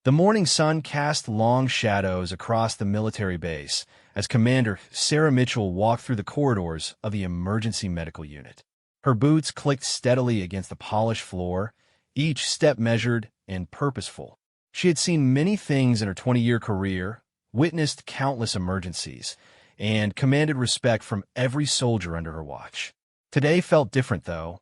The morning sun cast long shadows across the military base as Commander Sarah Mitchell walked through the corridors of the emergency medical unit. Her boots clicked steadily against the polished floor, each step measured and purposeful. She had seen many things in her 20-year career, witnessed countless emergencies, and commanded respect from every soldier under her watch. Today felt different, though,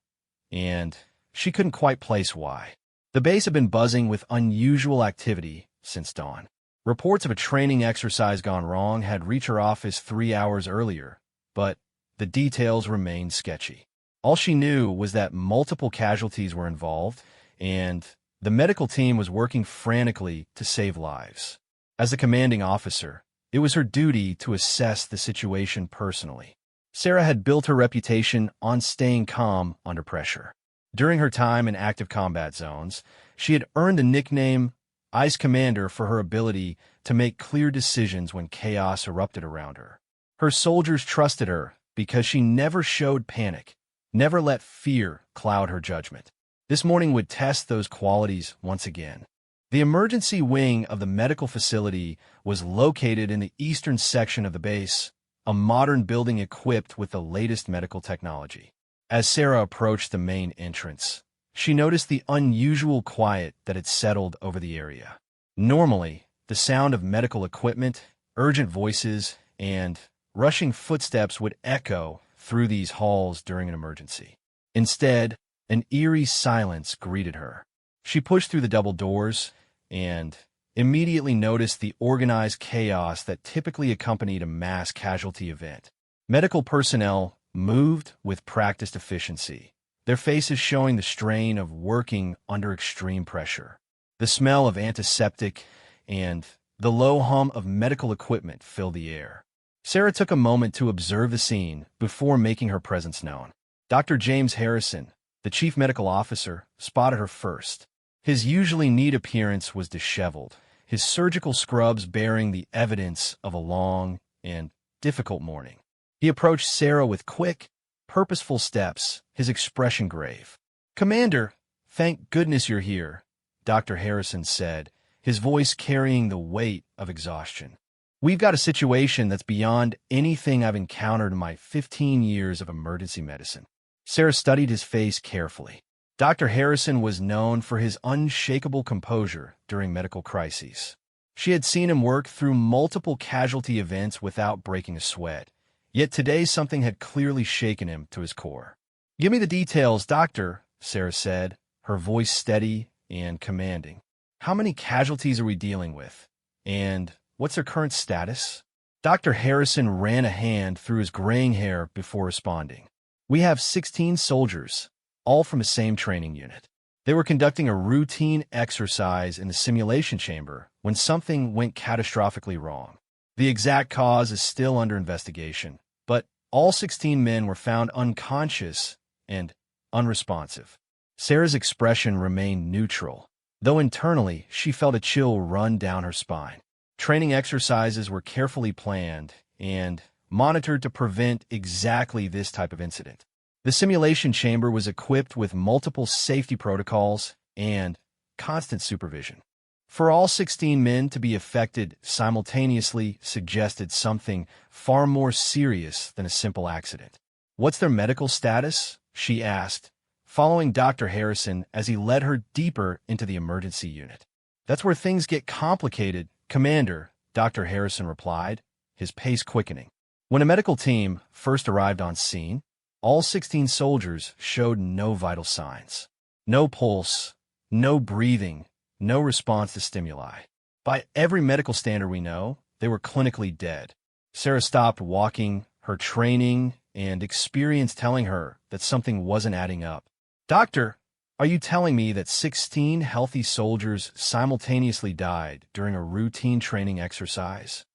and she couldn't quite place why. The base had been buzzing with unusual activity since dawn. Reports of a training exercise gone wrong had reached her office 3 hours earlier, but the details remained sketchy. All she knew was that multiple casualties were involved, and the medical team was working frantically to save lives. As the commanding officer, it was her duty to assess the situation personally. Sarah had built her reputation on staying calm under pressure. During her time in active combat zones, she had earned the nickname Ice Commander for her ability to make clear decisions when chaos erupted around her. Her soldiers trusted her because she never showed panic, never let fear cloud her judgment. This morning would test those qualities once again. The emergency wing of the medical facility was located in the eastern section of the base, a modern building equipped with the latest medical technology. As Sarah approached the main entrance, she noticed the unusual quiet that had settled over the area. Normally, the sound of medical equipment, urgent voices, and rushing footsteps would echo through these halls during an emergency. Instead, an eerie silence greeted her. She pushed through the double doors and immediately noticed the organized chaos that typically accompanied a mass casualty event. Medical personnel moved with practiced efficiency, their faces showing the strain of working under extreme pressure. The smell of antiseptic and the low hum of medical equipment filled the air. Sarah took a moment to observe the scene before making her presence known. Dr. James Harrison, the chief medical officer, spotted her first. His usually neat appearance was disheveled, his surgical scrubs bearing the evidence of a long and difficult morning. He approached Sarah with quick, purposeful steps, his expression grave. "Commander, thank goodness you're here," Dr. Harrison said, his voice carrying the weight of exhaustion. "We've got a situation that's beyond anything I've encountered in my 15 years of emergency medicine." Sarah studied his face carefully. Dr. Harrison was known for his unshakable composure during medical crises. She had seen him work through multiple casualty events without breaking a sweat. Yet today something had clearly shaken him to his core. "Give me the details, doctor," Sarah said, her voice steady and commanding. "How many casualties are we dealing with? And what's their current status?" Dr. Harrison ran a hand through his graying hair before responding. "We have 16 soldiers, all from the same training unit. They were conducting a routine exercise in the simulation chamber when something went catastrophically wrong. The exact cause is still under investigation, but all 16 men were found unconscious and unresponsive." Sarah's expression remained neutral, though internally she felt a chill run down her spine. Training exercises were carefully planned and monitored to prevent exactly this type of incident. The simulation chamber was equipped with multiple safety protocols and constant supervision. For all 16 men to be affected simultaneously suggested something far more serious than a simple accident. "What's their medical status?" she asked, following Dr. Harrison as he led her deeper into the emergency unit. "That's where things get complicated, Commander," Dr. Harrison replied, his pace quickening. When a medical team first arrived on scene, all 16 soldiers showed no vital signs. No pulse, no breathing, no response to stimuli. By every medical standard we know, they were clinically dead. Sarah stopped walking, her training and experience telling her that something wasn't adding up. "Doctor, are you telling me that 16 healthy soldiers simultaneously died during a routine training exercise?"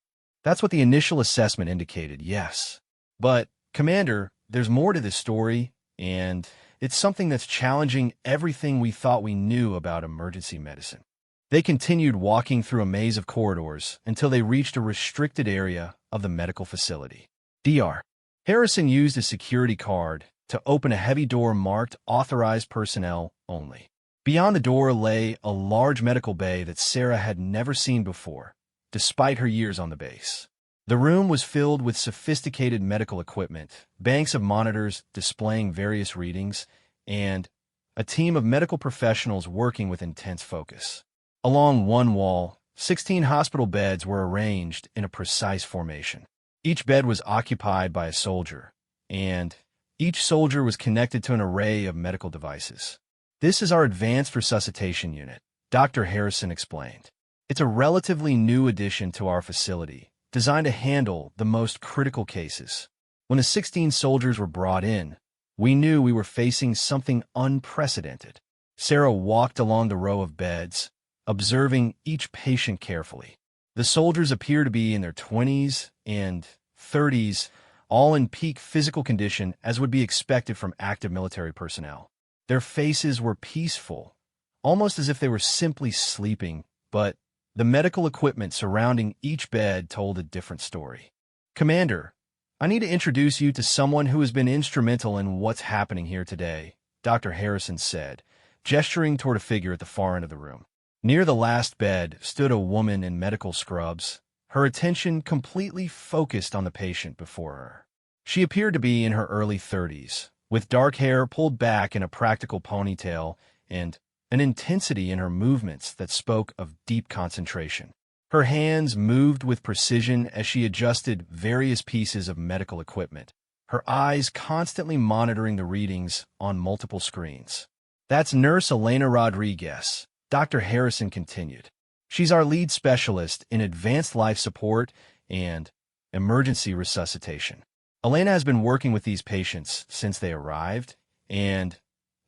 "That's what the initial assessment indicated, yes. But, Commander, there's more to this story, and it's something that's challenging everything we thought we knew about emergency medicine." They continued walking through a maze of corridors until they reached a restricted area of the medical facility. Dr. Harrison used a security card to open a heavy door marked "Authorized Personnel Only." Beyond the door lay a large medical bay that Sarah had never seen before, despite her years on the base. The room was filled with sophisticated medical equipment, banks of monitors displaying various readings, and a team of medical professionals working with intense focus. Along one wall, 16 hospital beds were arranged in a precise formation. Each bed was occupied by a soldier, and each soldier was connected to an array of medical devices. "This is our advanced resuscitation unit," Dr. Harrison explained. "It's a relatively new addition to our facility, designed to handle the most critical cases." When the 16 soldiers were brought in, we knew we were facing something unprecedented. Sarah walked along the row of beds, observing each patient carefully. The soldiers appear to be in their 20s and 30s, all in peak physical condition as would be expected from active military personnel. Their faces were peaceful, almost as if they were simply sleeping, but the medical equipment surrounding each bed told a different story. "Commander, I need to introduce you to someone who has been instrumental in what's happening here today," Dr. Harrison said, gesturing toward a figure at the far end of the room. Near the last bed stood a woman in medical scrubs, her attention completely focused on the patient before her. She appeared to be in her early 30s, with dark hair pulled back in a practical ponytail and an intensity in her movements that spoke of deep concentration. Her hands moved with precision as she adjusted various pieces of medical equipment, her eyes constantly monitoring the readings on multiple screens. "That's Nurse Elena Rodriguez," Dr. Harrison continued. "She's our lead specialist in advanced life support and emergency resuscitation. Elena has been working with these patients since they arrived, and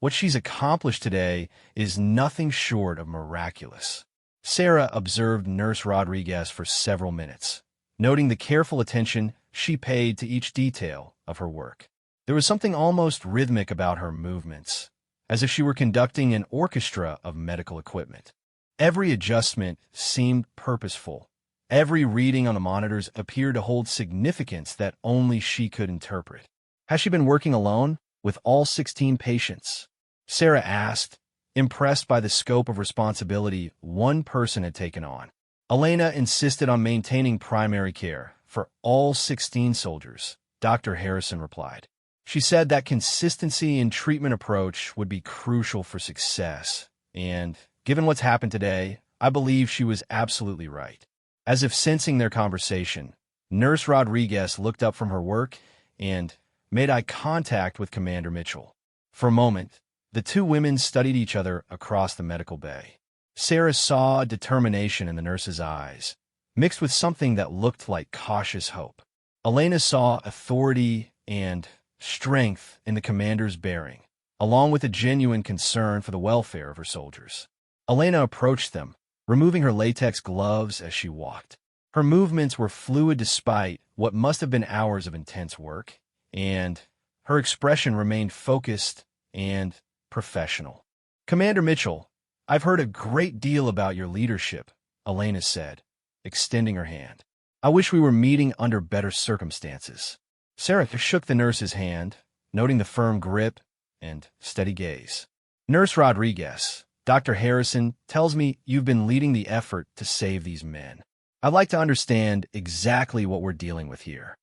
what she's accomplished today is nothing short of miraculous." Sarah observed Nurse Rodriguez for several minutes, noting the careful attention she paid to each detail of her work. There was something almost rhythmic about her movements, as if she were conducting an orchestra of medical equipment. Every adjustment seemed purposeful. Every reading on the monitors appeared to hold significance that only she could interpret. "Has she been working alone, with all 16 patients?" Sarah asked, impressed by the scope of responsibility one person had taken on. "Elena insisted on maintaining primary care for all 16 soldiers," Dr. Harrison replied. "She said that consistency in treatment approach would be crucial for success, and given what's happened today, I believe she was absolutely right." As if sensing their conversation, Nurse Rodriguez looked up from her work and made eye contact with Commander Mitchell. For a moment, the two women studied each other across the medical bay. Sarah saw determination in the nurse's eyes, mixed with something that looked like cautious hope. Elena saw authority and strength in the commander's bearing, along with a genuine concern for the welfare of her soldiers. Elena approached them, removing her latex gloves as she walked. Her movements were fluid despite what must have been hours of intense work, and her expression remained focused and professional. "Commander Mitchell, I've heard a great deal about your leadership," Elena said, extending her hand. "I wish we were meeting under better circumstances." Sarah shook the nurse's hand, noting the firm grip and steady gaze. "Nurse Rodriguez, Dr. Harrison tells me you've been leading the effort to save these men. I'd like to understand exactly what we're dealing with here."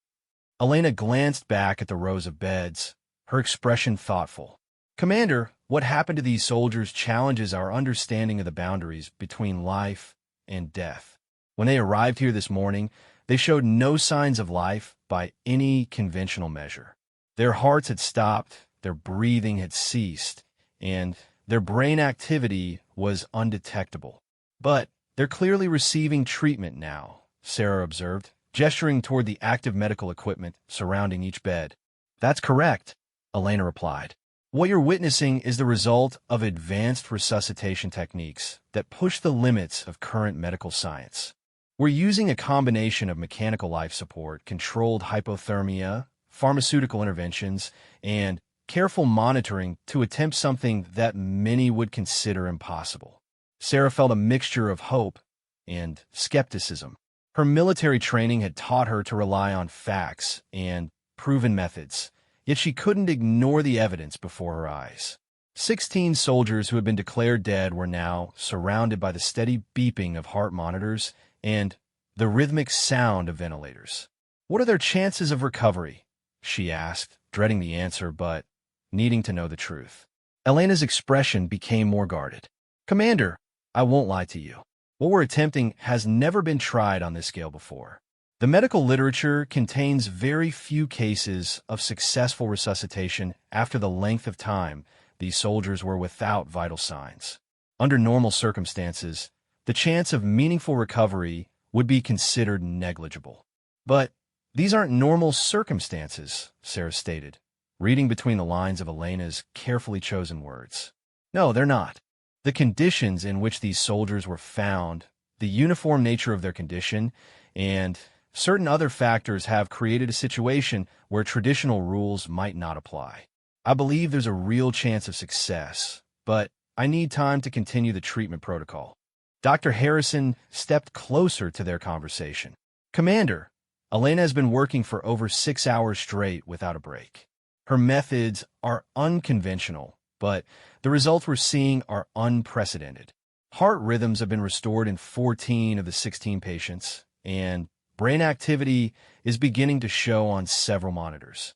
Elena glanced back at the rows of beds, her expression thoughtful. "Commander, what happened to these soldiers challenges our understanding of the boundaries between life and death. When they arrived here this morning, they showed no signs of life by any conventional measure. Their hearts had stopped, their breathing had ceased, and their brain activity was undetectable. But they're clearly receiving treatment now," Sarah observed, gesturing toward the active medical equipment surrounding each bed. "That's correct," Elena replied. "What you're witnessing is the result of advanced resuscitation techniques that push the limits of current medical science. We're using a combination of mechanical life support, controlled hypothermia, pharmaceutical interventions, and careful monitoring to attempt something that many would consider impossible." Sarah felt a mixture of hope and skepticism. Her military training had taught her to rely on facts and proven methods, yet she couldn't ignore the evidence before her eyes. 16 soldiers who had been declared dead were now surrounded by the steady beeping of heart monitors and the rhythmic sound of ventilators. "What are their chances of recovery?" she asked, dreading the answer but needing to know the truth. Elena's expression became more guarded. "Commander, I won't lie to you. What we're attempting has never been tried on this scale before. The medical literature contains very few cases of successful resuscitation after the length of time these soldiers were without vital signs. Under normal circumstances, the chance of meaningful recovery would be considered negligible. But these aren't normal circumstances," Sarah stated, reading between the lines of Elena's carefully chosen words. "No, they're not. The conditions in which these soldiers were found, the uniform nature of their condition, and certain other factors have created a situation where traditional rules might not apply. I believe there's a real chance of success, but I need time to continue the treatment protocol." Dr. Harrison stepped closer to their conversation. "Commander, Elena has been working for over 6 hours straight without a break. Her methods are unconventional, but the results we're seeing are unprecedented. Heart rhythms have been restored in 14 of the 16 patients, and brain activity is beginning to show on several monitors."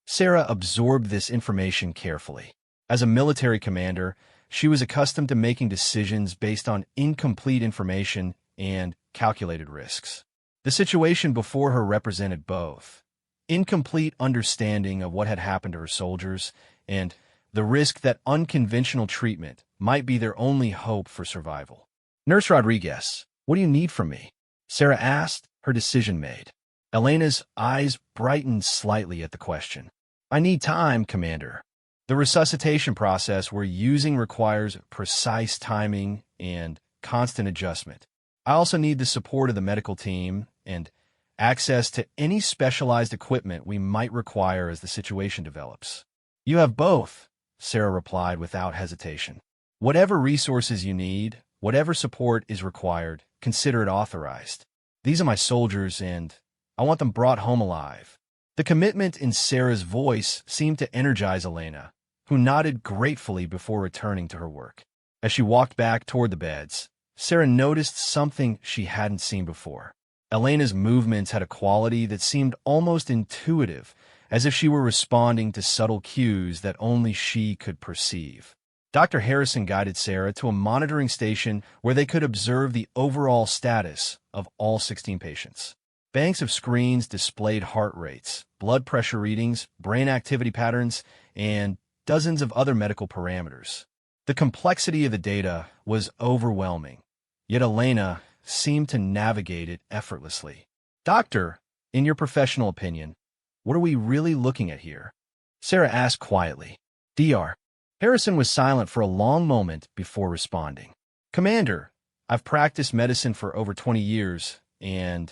Sarah absorbed this information carefully. As a military commander, she was accustomed to making decisions based on incomplete information and calculated risks. The situation before her represented both incomplete understanding of what had happened to her soldiers and the risk that unconventional treatment might be their only hope for survival. "Nurse Rodriguez, what do you need from me?" Sarah asked, her decision made. Elena's eyes brightened slightly at the question. "I need time, Commander. The resuscitation process we're using requires precise timing and constant adjustment. I also need the support of the medical team and access to any specialized equipment we might require as the situation develops." "You have both," Sarah replied without hesitation. "Whatever resources you need, whatever support is required, consider it authorized. These are my soldiers, and I want them brought home alive." The commitment in Sarah's voice seemed to energize Elena, who nodded gratefully before returning to her work. As she walked back toward the beds, Sarah noticed something she hadn't seen before. Elena's movements had a quality that seemed almost intuitive, as if she were responding to subtle cues that only she could perceive. Dr. Harrison guided Sarah to a monitoring station where they could observe the overall status of all 16 patients. Banks of screens displayed heart rates, blood pressure readings, brain activity patterns, and dozens of other medical parameters. The complexity of the data was overwhelming, yet Elena seemed to navigate it effortlessly. "Doctor, in your professional opinion, what are we really looking at here?" Sarah asked quietly. "Dr. Harrison was silent for a long moment before responding. "Commander, I've practiced medicine for over 20 years, and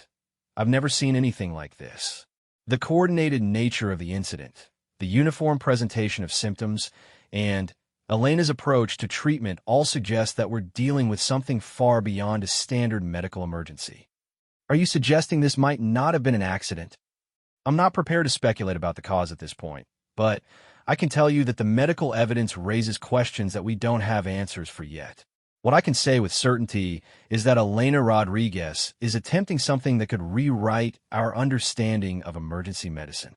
I've never seen anything like this. The coordinated nature of the incident, the uniform presentation of symptoms, and Elena's approach to treatment all suggest that we're dealing with something far beyond a standard medical emergency. Are you suggesting this might not have been an accident?" "I'm not prepared to speculate about the cause at this point, but I can tell you that the medical evidence raises questions that we don't have answers for yet. What I can say with certainty is that Elena Rodriguez is attempting something that could rewrite our understanding of emergency medicine."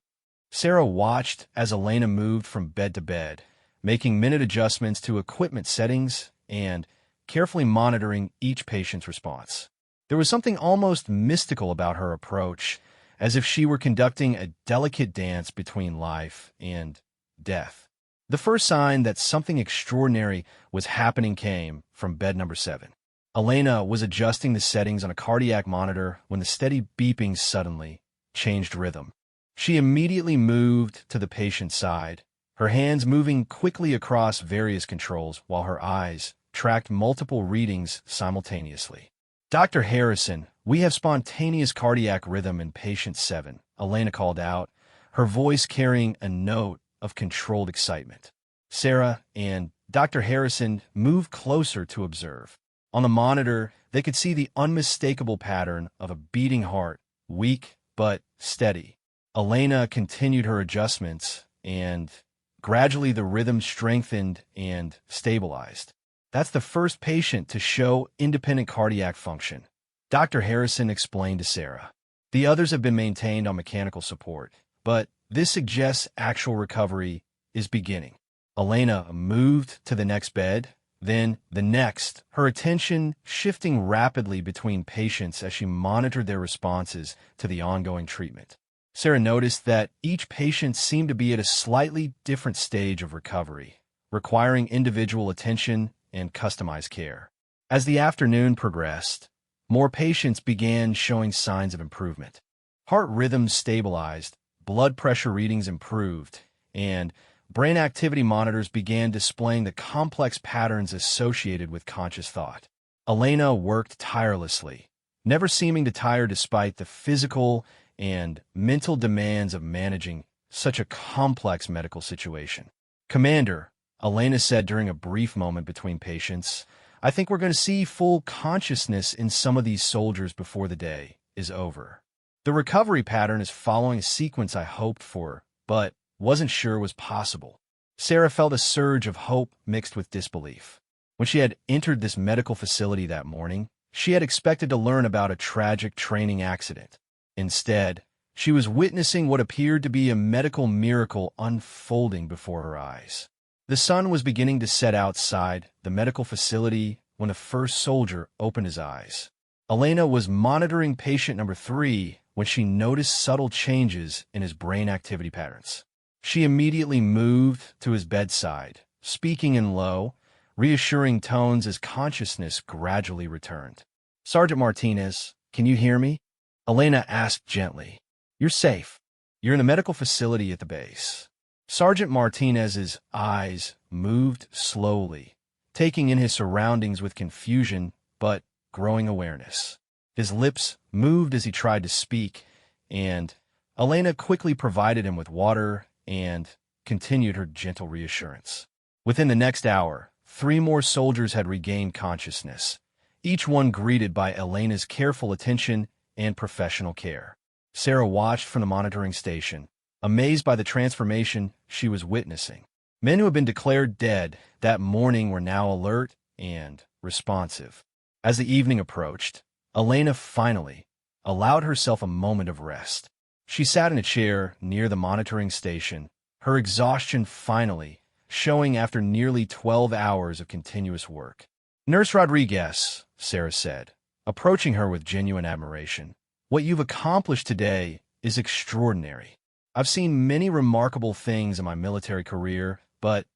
Sarah watched as Elena moved from bed to bed, making minute adjustments to equipment settings and carefully monitoring each patient's response. There was something almost mystical about her approach, as if she were conducting a delicate dance between life and death. The first sign that something extraordinary was happening came from bed number 7. Elena was adjusting the settings on a cardiac monitor when the steady beeping suddenly changed rhythm. She immediately moved to the patient's side, her hands moving quickly across various controls while her eyes tracked multiple readings simultaneously. "Dr. Harrison, we have spontaneous cardiac rhythm in patient 7, Elena called out, her voice carrying a note of controlled excitement. Sarah and Dr. Harrison moved closer to observe. On the monitor, they could see the unmistakable pattern of a beating heart, weak but steady. Elena continued her adjustments, and Gradually, the rhythm strengthened and stabilized. That's the first patient to show independent cardiac function, Dr. Harrison explained to Sarah. The others have been maintained on mechanical support, but this suggests actual recovery is beginning. Elena moved to the next bed, then the next, her attention shifting rapidly between patients as she monitored their responses to the ongoing treatment. Sarah noticed that each patient seemed to be at a slightly different stage of recovery, requiring individual attention and customized care. As the afternoon progressed, more patients began showing signs of improvement. Heart rhythms stabilized, blood pressure readings improved, and brain activity monitors began displaying the complex patterns associated with conscious thought. Elena worked tirelessly, never seeming to tire despite the physical and mental demands of managing such a complex medical situation. "Commander," Elena said during a brief moment between patients, "I think we're going to see full consciousness in some of these soldiers before the day is over. The recovery pattern is following a sequence I hoped for, but wasn't sure was possible." Sarah felt a surge of hope mixed with disbelief. When she had entered this medical facility that morning, she had expected to learn about a tragic training accident. Instead, she was witnessing what appeared to be a medical miracle unfolding before her eyes. The sun was beginning to set outside the medical facility when the first soldier opened his eyes. Elena was monitoring patient number 3 when she noticed subtle changes in his brain activity patterns. She immediately moved to his bedside, speaking in low, reassuring tones as consciousness gradually returned. "Sergeant Martinez, can you hear me?" Elena asked gently. "You're safe. You're in the medical facility at the base." Sergeant Martinez's eyes moved slowly, taking in his surroundings with confusion but growing awareness. His lips moved as he tried to speak, and Elena quickly provided him with water and continued her gentle reassurance. Within the next hour, 3 more soldiers had regained consciousness, each one greeted by Elena's careful attention and professional care. Sarah watched from the monitoring station, amazed by the transformation she was witnessing. Men who had been declared dead that morning were now alert and responsive. As the evening approached, Elena finally allowed herself a moment of rest. She sat in a chair near the monitoring station, her exhaustion finally showing after nearly 12 hours of continuous work. "Nurse Rodriguez," Sarah said, approaching her with genuine admiration, "what you've accomplished today is extraordinary. I've seen many remarkable things in my military career, but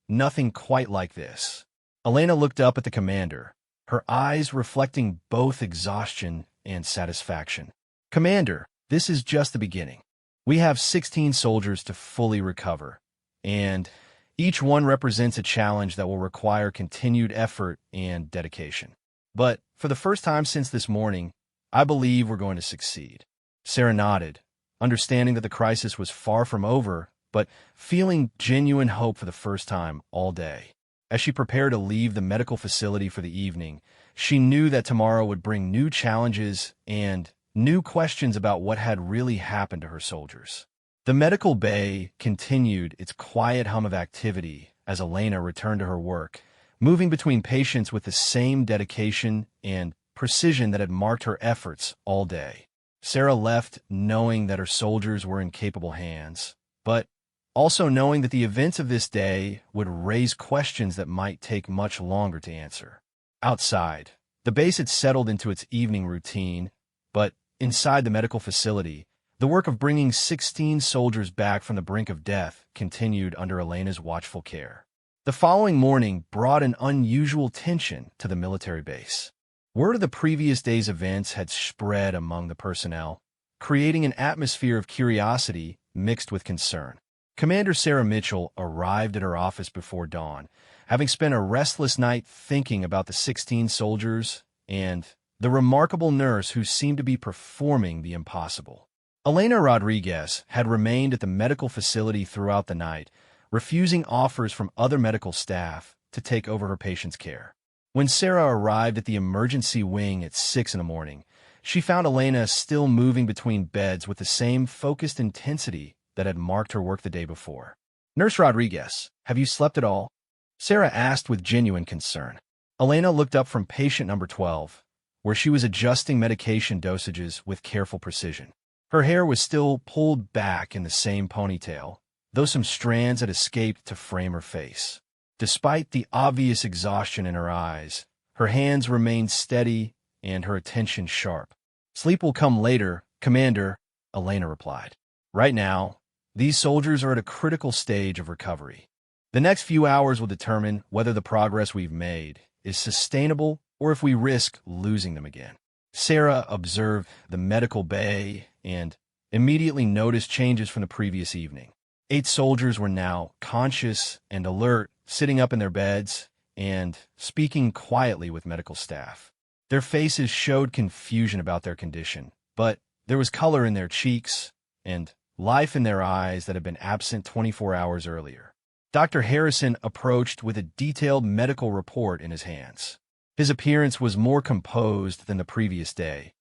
nothing quite like this." Elena looked up at the commander, her eyes reflecting both exhaustion and satisfaction. "Commander, this is just the beginning. We have 16 soldiers to fully recover, and each one represents a challenge that will require continued effort and dedication. But for the first time since this morning, I believe we're going to succeed." Sarah nodded, understanding that the crisis was far from over, but feeling genuine hope for the first time all day. As she prepared to leave the medical facility for the evening, she knew that tomorrow would bring new challenges and new questions about what had really happened to her soldiers. The medical bay continued its quiet hum of activity as Elena returned to her work, moving between patients with the same dedication and precision that had marked her efforts all day. Sarah left knowing that her soldiers were in capable hands, but also knowing that the events of this day would raise questions that might take much longer to answer. Outside, the base had settled into its evening routine, but inside the medical facility, the work of bringing 16 soldiers back from the brink of death continued under Elena's watchful care. The following morning brought an unusual tension to the military base. Word of the previous day's events had spread among the personnel, creating an atmosphere of curiosity mixed with concern. Commander Sarah Mitchell arrived at her office before dawn, having spent a restless night thinking about the 16 soldiers and the remarkable nurse who seemed to be performing the impossible. Elena Rodriguez had remained at the medical facility throughout the night, refusing offers from other medical staff to take over her patient's care. When Sarah arrived at the emergency wing at 6 in the morning, she found Elena still moving between beds with the same focused intensity that had marked her work the day before. Nurse Rodriguez, have you slept at all? Sarah asked with genuine concern. Elena looked up from patient number 12, where she was adjusting medication dosages with careful precision. Her hair was still pulled back in the same ponytail, though some strands had escaped to frame her face. Despite the obvious exhaustion in her eyes, her hands remained steady and her attention sharp. Sleep will come later, Commander, Elena replied. Right now, these soldiers are at a critical stage of recovery. The next few hours will determine whether the progress we've made is sustainable or if we risk losing them again. Sarah observed the medical bay and immediately noticed changes from the previous evening. 8 soldiers were now conscious and alert, sitting up in their beds and speaking quietly with medical staff. Their faces showed confusion about their condition, but there was color in their cheeks and life in their eyes that had been absent 24 hours earlier. Dr. Harrison approached with a detailed medical report in his hands. His appearance was more composed than the previous day,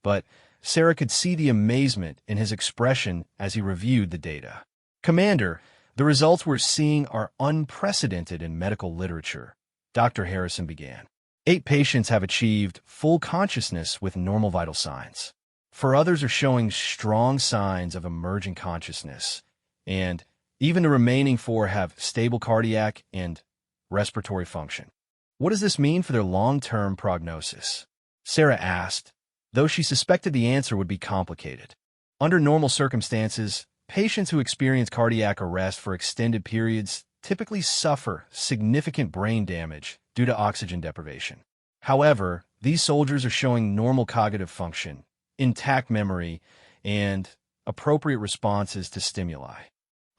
but Sarah could see the amazement in his expression as he reviewed the data. Commander, the results we're seeing are unprecedented in medical literature, Dr. Harrison began. 8 patients have achieved full consciousness with normal vital signs. 4 others are showing strong signs of emerging consciousness, and even the remaining 4 have stable cardiac and respiratory function. What does this mean for their long-term prognosis? Sarah asked, though she suspected the answer would be complicated. Under normal circumstances, patients who experience cardiac arrest for extended periods typically suffer significant brain damage due to oxygen deprivation. However, these soldiers are showing normal cognitive function, intact memory, and appropriate responses to stimuli.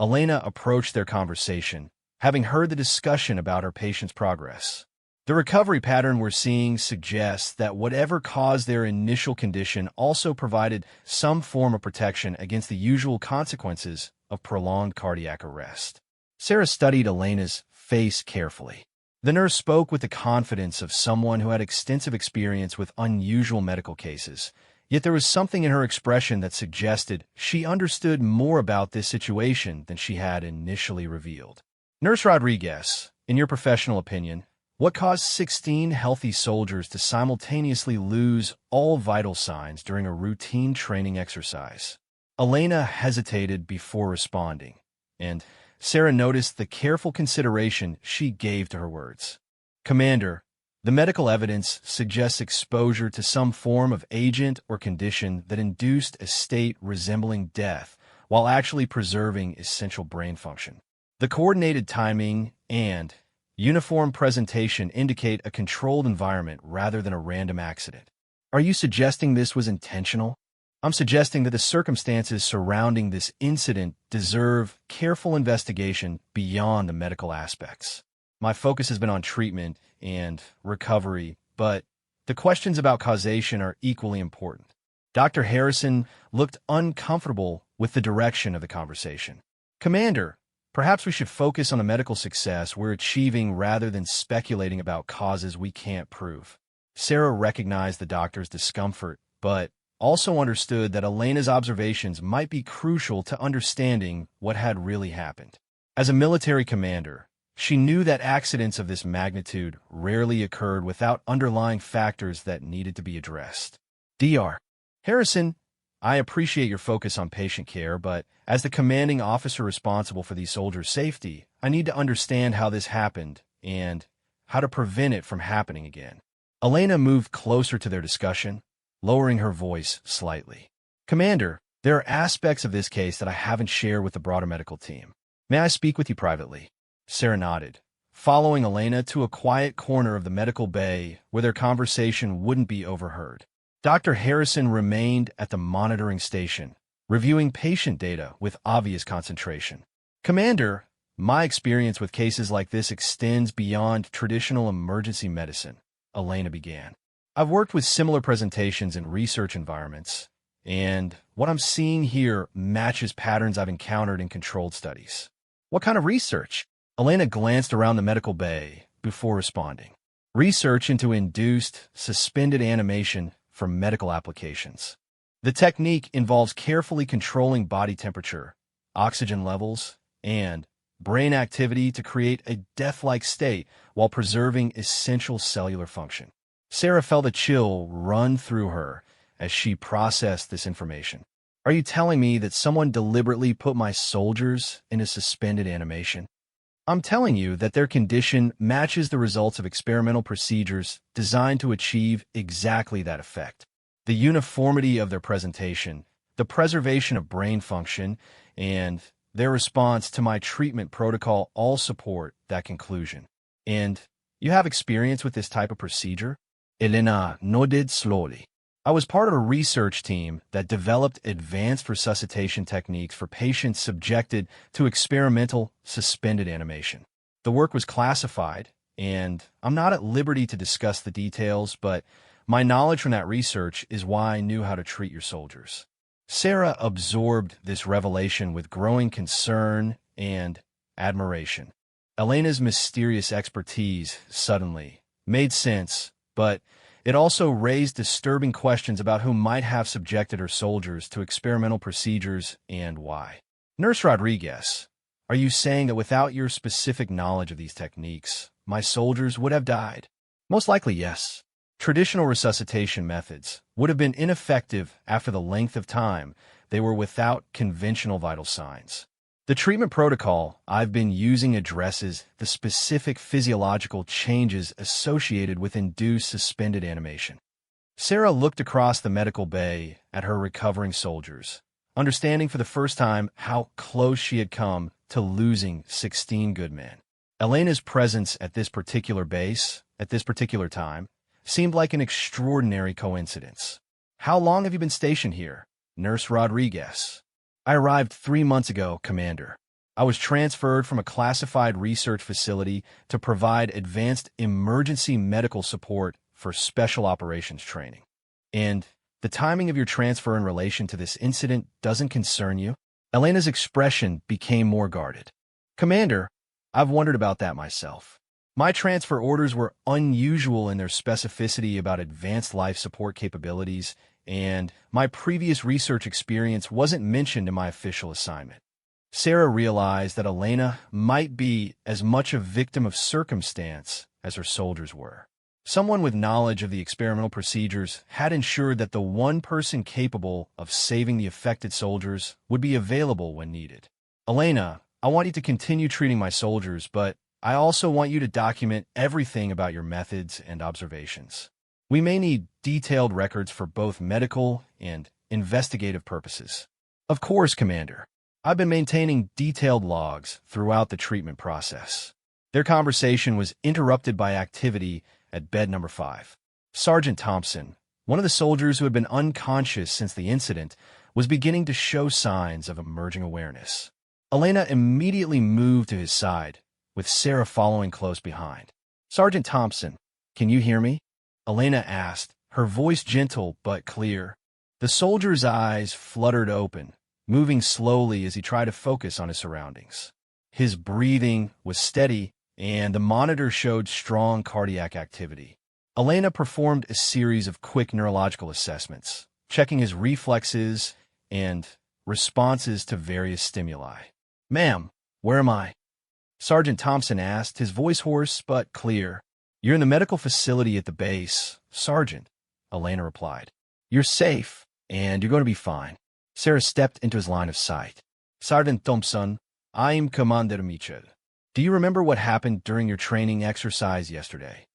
Elena approached their conversation, having heard the discussion about her patient's progress. The recovery pattern we're seeing suggests that whatever caused their initial condition also provided some form of protection against the usual consequences of prolonged cardiac arrest. Sarah studied Elena's face carefully. The nurse spoke with the confidence of someone who had extensive experience with unusual medical cases, yet there was something in her expression that suggested she understood more about this situation than she had initially revealed. Nurse Rodriguez, in your professional opinion, what caused 16 healthy soldiers to simultaneously lose all vital signs during a routine training exercise? Elena hesitated before responding, and Sarah noticed the careful consideration she gave to her words. Commander, the medical evidence suggests exposure to some form of agent or condition that induced a state resembling death while actually preserving essential brain function. The coordinated timing and uniform presentation indicate a controlled environment rather than a random accident. Are you suggesting this was intentional? I'm suggesting that the circumstances surrounding this incident deserve careful investigation beyond the medical aspects. My focus has been on treatment and recovery, but the questions about causation are equally important. Dr. Harrison looked uncomfortable with the direction of the conversation. Commander, perhaps we should focus on the medical success we're achieving rather than speculating about causes we can't prove. Sarah recognized the doctor's discomfort, but also understood that Elena's observations might be crucial to understanding what had really happened. As a military commander, she knew that accidents of this magnitude rarely occurred without underlying factors that needed to be addressed. Dr. Harrison, I appreciate your focus on patient care, but as the commanding officer responsible for these soldiers' safety, I need to understand how this happened and how to prevent it from happening again. Elena moved closer to their discussion, lowering her voice slightly. Commander, there are aspects of this case that I haven't shared with the broader medical team. May I speak with you privately? Sarah nodded, following Elena to a quiet corner of the medical bay where their conversation wouldn't be overheard. Dr. Harrison remained at the monitoring station, reviewing patient data with obvious concentration. Commander, my experience with cases like this extends beyond traditional emergency medicine, Elena began. I've worked with similar presentations in research environments, and what I'm seeing here matches patterns I've encountered in controlled studies. What kind of research? Elena glanced around the medical bay before responding. Research into induced, suspended animation for medical applications. The technique involves carefully controlling body temperature, oxygen levels, and brain activity to create a death-like state while preserving essential cellular function. Sarah felt a chill run through her as she processed this information. Are you telling me that someone deliberately put my soldiers into suspended animation? I'm telling you that their condition matches the results of experimental procedures designed to achieve exactly that effect. The uniformity of their presentation, the preservation of brain function, and their response to my treatment protocol all support that conclusion. And you have experience with this type of procedure? Elena nodded slowly. I was part of a research team that developed advanced resuscitation techniques for patients subjected to experimental suspended animation. The work was classified, and I'm not at liberty to discuss the details, but my knowledge from that research is why I knew how to treat your soldiers. Sarah absorbed this revelation with growing concern and admiration. Elena's mysterious expertise suddenly made sense, but it also raised disturbing questions about who might have subjected her soldiers to experimental procedures and why. Nurse Rodriguez, are you saying that without your specific knowledge of these techniques, my soldiers would have died? Most likely, yes. Traditional resuscitation methods would have been ineffective after the length of time they were without conventional vital signs. The treatment protocol I've been using addresses the specific physiological changes associated with induced suspended animation. Sarah looked across the medical bay at her recovering soldiers, understanding for the first time how close she had come to losing 16 good men. Elena's presence at this particular base, at this particular time, seemed like an extraordinary coincidence. How long have you been stationed here, Nurse Rodriguez? I arrived 3 months ago, Commander. I was transferred from a classified research facility to provide advanced emergency medical support for special operations training. And the timing of your transfer in relation to this incident doesn't concern you? Elena's expression became more guarded. Commander, I've wondered about that myself. My transfer orders were unusual in their specificity about advanced life support capabilities, and my previous research experience wasn't mentioned in my official assignment. Sarah realized that Elena might be as much a victim of circumstance as her soldiers were. Someone with knowledge of the experimental procedures had ensured that the one person capable of saving the affected soldiers would be available when needed. Elena, I want you to continue treating my soldiers, but I also want you to document everything about your methods and observations. We may need detailed records for both medical and investigative purposes. Of course, Commander. I've been maintaining detailed logs throughout the treatment process. Their conversation was interrupted by activity at bed number 5. Sergeant Thompson, one of the soldiers who had been unconscious since the incident, was beginning to show signs of emerging awareness. Elena immediately moved to his side, with Sarah following close behind. Sergeant Thompson, can you hear me? Elena asked, her voice gentle but clear. The soldier's eyes fluttered open, moving slowly as he tried to focus on his surroundings. His breathing was steady, and the monitor showed strong cardiac activity. Elena performed a series of quick neurological assessments, checking his reflexes and responses to various stimuli. Ma'am, where am I? Sergeant Thompson asked, his voice hoarse but clear. You're in the medical facility at the base, Sergeant, Elena replied. You're safe, and you're going to be fine. Sarah stepped into his line of sight. Sergeant Thompson, I'm Commander Mitchell. Do you remember what happened during your training exercise yesterday?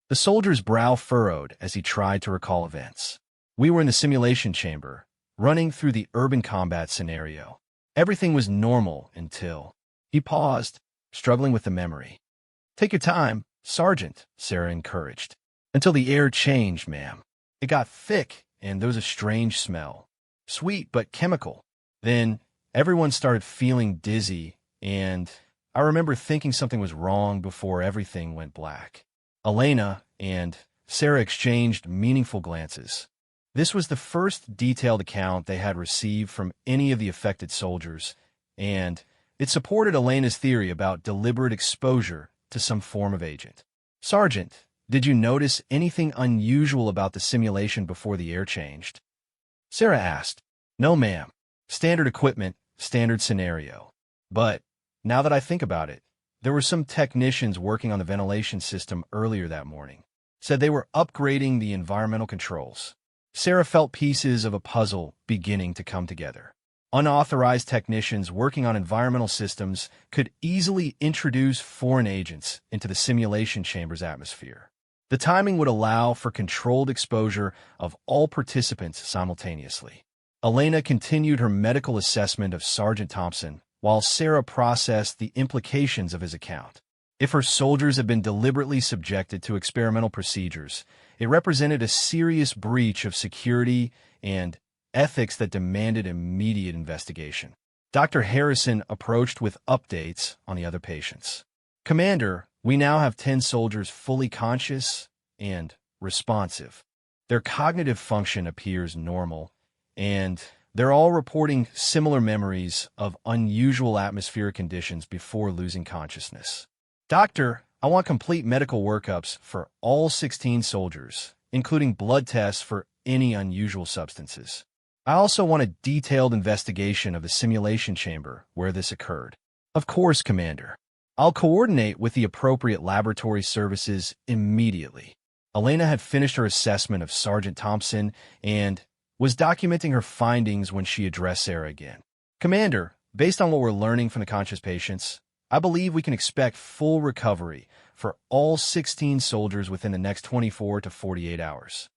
The soldier's brow furrowed as he tried to recall events. We were in the simulation chamber, running through the urban combat scenario. Everything was normal until... He paused, struggling with the memory. Take your time, Sergeant, Sarah encouraged. Until the air changed, ma'am. It got thick, and there was a strange smell. Sweet, but chemical. Then everyone started feeling dizzy, and I remember thinking something was wrong before everything went black. Elena and Sarah exchanged meaningful glances. This was the first detailed account they had received from any of the affected soldiers, and it supported Elena's theory about deliberate exposure to some form of agent. Sergeant, did you notice anything unusual about the simulation before the air changed? Sarah asked. No, ma'am. Standard equipment, standard scenario. But Now that I think about it, there were some technicians working on the ventilation system earlier that morning. Said they were upgrading the environmental controls. Sarah felt pieces of a puzzle beginning to come together. Unauthorized technicians working on environmental systems could easily introduce foreign agents into the simulation chamber's atmosphere. The timing would allow for controlled exposure of all participants simultaneously. Elena continued her medical assessment of Sergeant Thompson, while Sarah processed the implications of his account. If her soldiers had been deliberately subjected to experimental procedures, it represented a serious breach of security and ethics that demanded immediate investigation. Dr. Harrison approached with updates on the other patients. Commander, we now have 10 soldiers fully conscious and responsive. Their cognitive function appears normal, and they're all reporting similar memories of unusual atmospheric conditions before losing consciousness. Doctor, I want complete medical workups for all 16 soldiers, including blood tests for any unusual substances. I also want a detailed investigation of the simulation chamber where this occurred. Of course, Commander. I'll coordinate with the appropriate laboratory services immediately. Elena had finished her assessment of Sergeant Thompson and was documenting her findings when she addressed Sarah again. Commander, based on what we're learning from the conscious patients, I believe we can expect full recovery for all 16 soldiers within the next 24 to 48 hours.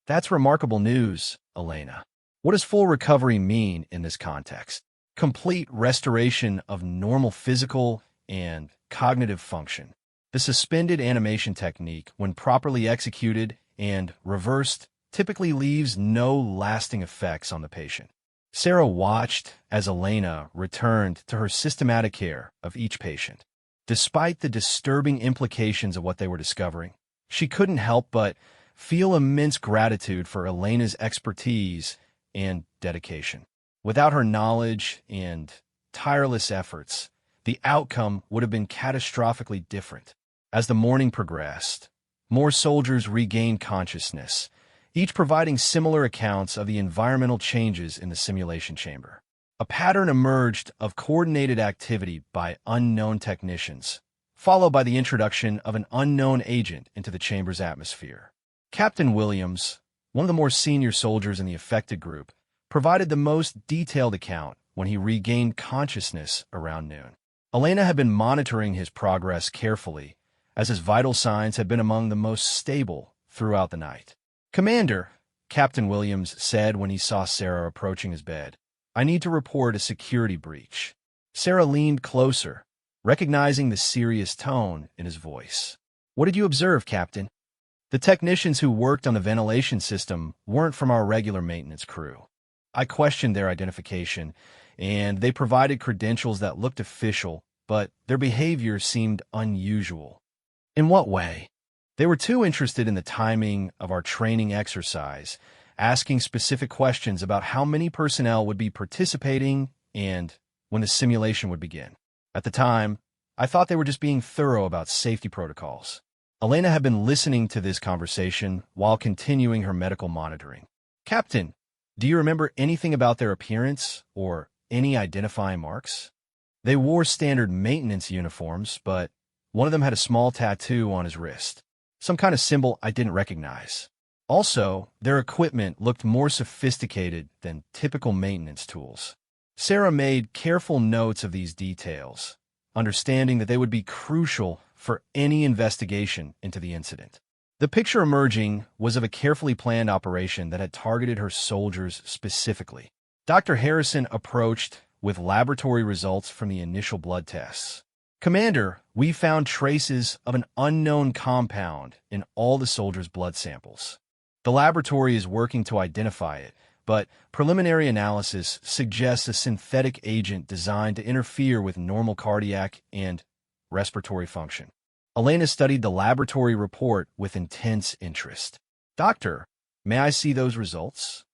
That's remarkable news, Elena. What does full recovery mean in this context? Complete restoration of normal physical and cognitive function. The suspended animation technique, when properly executed and reversed, typically leaves no lasting effects on the patient. Sarah watched as Elena returned to her systematic care of each patient. Despite the disturbing implications of what they were discovering, she couldn't help but feel immense gratitude for Elena's expertise and dedication. Without her knowledge and tireless efforts, the outcome would have been catastrophically different. As the morning progressed, more soldiers regained consciousness, each providing similar accounts of the environmental changes in the simulation chamber. A pattern emerged of coordinated activity by unknown technicians, followed by the introduction of an unknown agent into the chamber's atmosphere. Captain Williams, one of the more senior soldiers in the affected group, provided the most detailed account when he regained consciousness around noon. Elena had been monitoring his progress carefully, as his vital signs had been among the most stable throughout the night. Commander, Captain Williams said when he saw Sarah approaching his bed, I need to report a security breach. Sarah leaned closer, recognizing the serious tone in his voice. What did you observe, Captain? The technicians who worked on the ventilation system weren't from our regular maintenance crew. I questioned their identification, and they provided credentials that looked official, but their behavior seemed unusual. In what way? They were too interested in the timing of our training exercise, asking specific questions about how many personnel would be participating and when the simulation would begin. At the time, I thought they were just being thorough about safety protocols. Elena had been listening to this conversation while continuing her medical monitoring. Captain, do you remember anything about their appearance or any identifying marks? They wore standard maintenance uniforms, but one of them had a small tattoo on his wrist, some kind of symbol I didn't recognize. Also, their equipment looked more sophisticated than typical maintenance tools. Sarah made careful notes of these details, understanding that they would be crucial for any investigation into the incident. The picture emerging was of a carefully planned operation that had targeted her soldiers specifically. Dr. Harrison approached with laboratory results from the initial blood tests. Commander, we found traces of an unknown compound in all the soldiers' blood samples. The laboratory is working to identify it, but preliminary analysis suggests a synthetic agent designed to interfere with normal cardiac and respiratory function. Elena studied the laboratory report with intense interest. Doctor, may I see those results?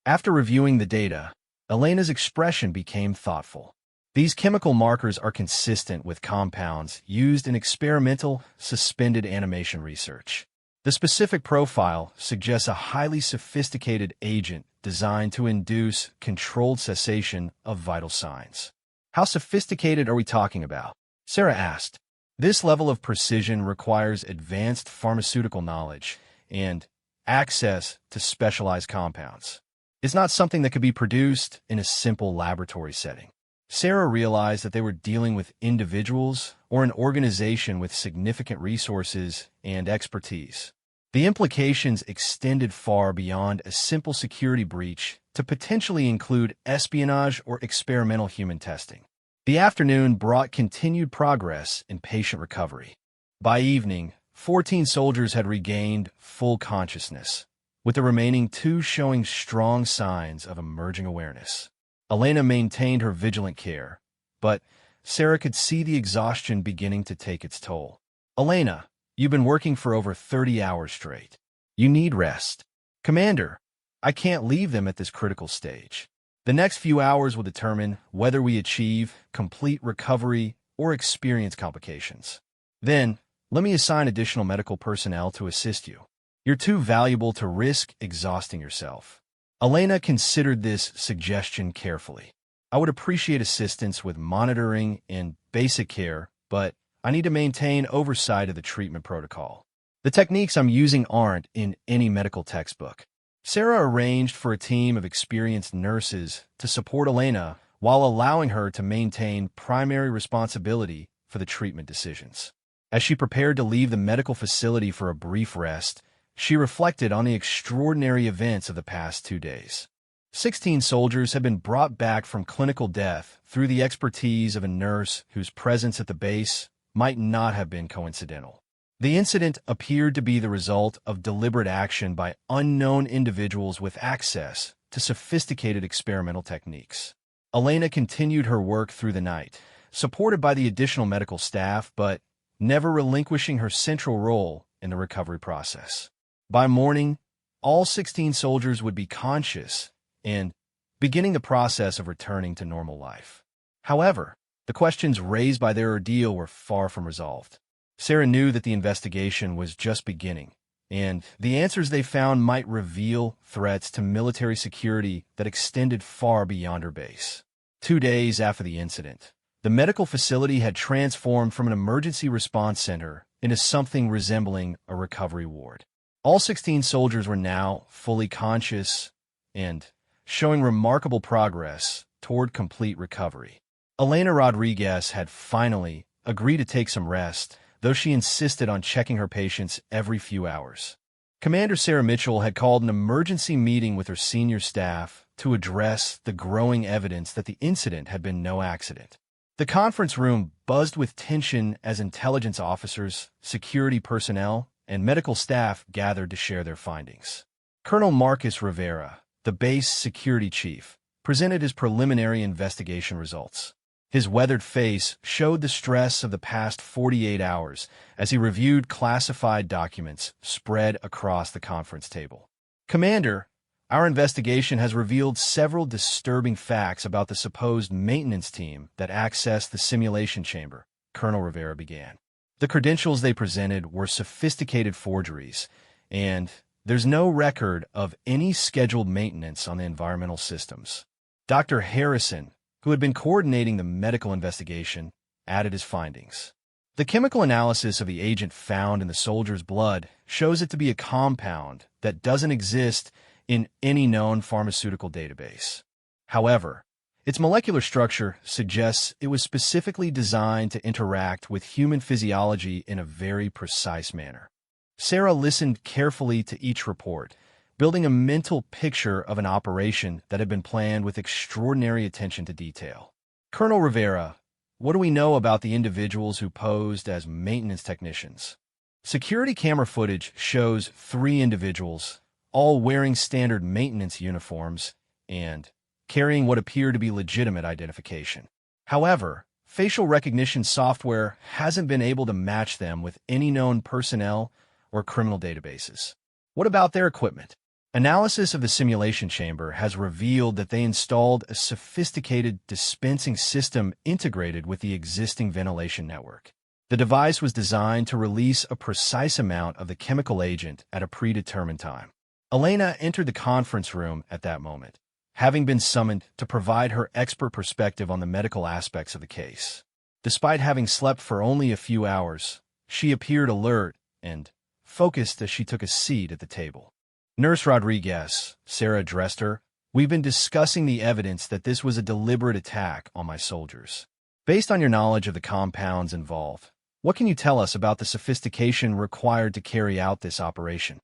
After reviewing the data, Elena's expression became thoughtful. These chemical markers are consistent with compounds used in experimental suspended animation research. The specific profile suggests a highly sophisticated agent designed to induce controlled cessation of vital signs. How sophisticated are we talking about? Sarah asked. This level of precision requires advanced pharmaceutical knowledge and access to specialized compounds. It's not something that could be produced in a simple laboratory setting. Sarah realized that they were dealing with individuals or an organization with significant resources and expertise. The implications extended far beyond a simple security breach to potentially include espionage or experimental human testing. The afternoon brought continued progress in patient recovery. By evening, 14 soldiers had regained full consciousness, with the remaining 2 showing strong signs of emerging awareness. Elena maintained her vigilant care, but Sarah could see the exhaustion beginning to take its toll. Elena, you've been working for over 30 hours straight. You need rest. Commander, I can't leave them at this critical stage. The next few hours will determine whether we achieve complete recovery or experience complications. Then, let me assign additional medical personnel to assist you. You're too valuable to risk exhausting yourself. Elena considered this suggestion carefully. I would appreciate assistance with monitoring and basic care, but I need to maintain oversight of the treatment protocol. The techniques I'm using aren't in any medical textbook. Sarah arranged for a team of experienced nurses to support Elena while allowing her to maintain primary responsibility for the treatment decisions. As she prepared to leave the medical facility for a brief rest, she reflected on the extraordinary events of the past 2 days. 16 soldiers had been brought back from clinical death through the expertise of a nurse whose presence at the base might not have been coincidental. The incident appeared to be the result of deliberate action by unknown individuals with access to sophisticated experimental techniques. Elena continued her work through the night, supported by the additional medical staff, but never relinquishing her central role in the recovery process. By morning, all 16 soldiers would be conscious and beginning the process of returning to normal life. However, the questions raised by their ordeal were far from resolved. Sarah knew that the investigation was just beginning, and the answers they found might reveal threats to military security that extended far beyond her base. 2 days after the incident, the medical facility had transformed from an emergency response center into something resembling a recovery ward. All 16 soldiers were now fully conscious and showing remarkable progress toward complete recovery. Elena Rodriguez had finally agreed to take some rest, though she insisted on checking her patients every few hours. Commander Sarah Mitchell had called an emergency meeting with her senior staff to address the growing evidence that the incident had been no accident. The conference room buzzed with tension as intelligence officers, security personnel, and medical staff gathered to share their findings. Colonel Marcus Rivera, the base security chief, presented his preliminary investigation results. His weathered face showed the stress of the past 48 hours as he reviewed classified documents spread across the conference table. Commander, our investigation has revealed several disturbing facts about the supposed maintenance team that accessed the simulation chamber, Colonel Rivera began. The credentials they presented were sophisticated forgeries, and there's no record of any scheduled maintenance on the environmental systems. Dr. Harrison, who had been coordinating the medical investigation, added his findings. The chemical analysis of the agent found in the soldier's blood shows it to be a compound that doesn't exist in any known pharmaceutical database. However, its molecular structure suggests it was specifically designed to interact with human physiology in a very precise manner. Sarah listened carefully to each report, building a mental picture of an operation that had been planned with extraordinary attention to detail. Colonel Rivera, what do we know about the individuals who posed as maintenance technicians? Security camera footage shows 3 individuals, all wearing standard maintenance uniforms and carrying what appear to be legitimate identification. However, facial recognition software hasn't been able to match them with any known personnel or criminal databases. What about their equipment? Analysis of the simulation chamber has revealed that they installed a sophisticated dispensing system integrated with the existing ventilation network. The device was designed to release a precise amount of the chemical agent at a predetermined time. Elena entered the conference room at that moment, having been summoned to provide her expert perspective on the medical aspects of the case. Despite having slept for only a few hours, she appeared alert and focused as she took a seat at the table. "Nurse Rodriguez," Sarah addressed her, "we've been discussing the evidence that this was a deliberate attack on my soldiers. Based on your knowledge of the compounds involved, what can you tell us about the sophistication required to carry out this operation?"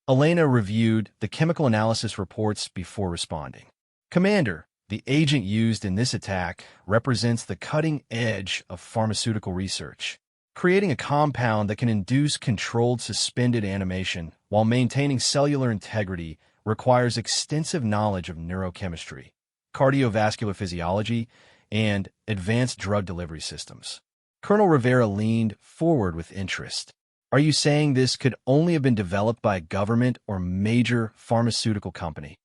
Elena reviewed the chemical analysis reports before responding. "Commander, the agent used in this attack represents the cutting edge of pharmaceutical research. Creating a compound that can induce controlled suspended animation while maintaining cellular integrity requires extensive knowledge of neurochemistry, cardiovascular physiology, and advanced drug delivery systems." Colonel Rivera leaned forward with interest. "Are you saying this could only have been developed by a government or major pharmaceutical company?"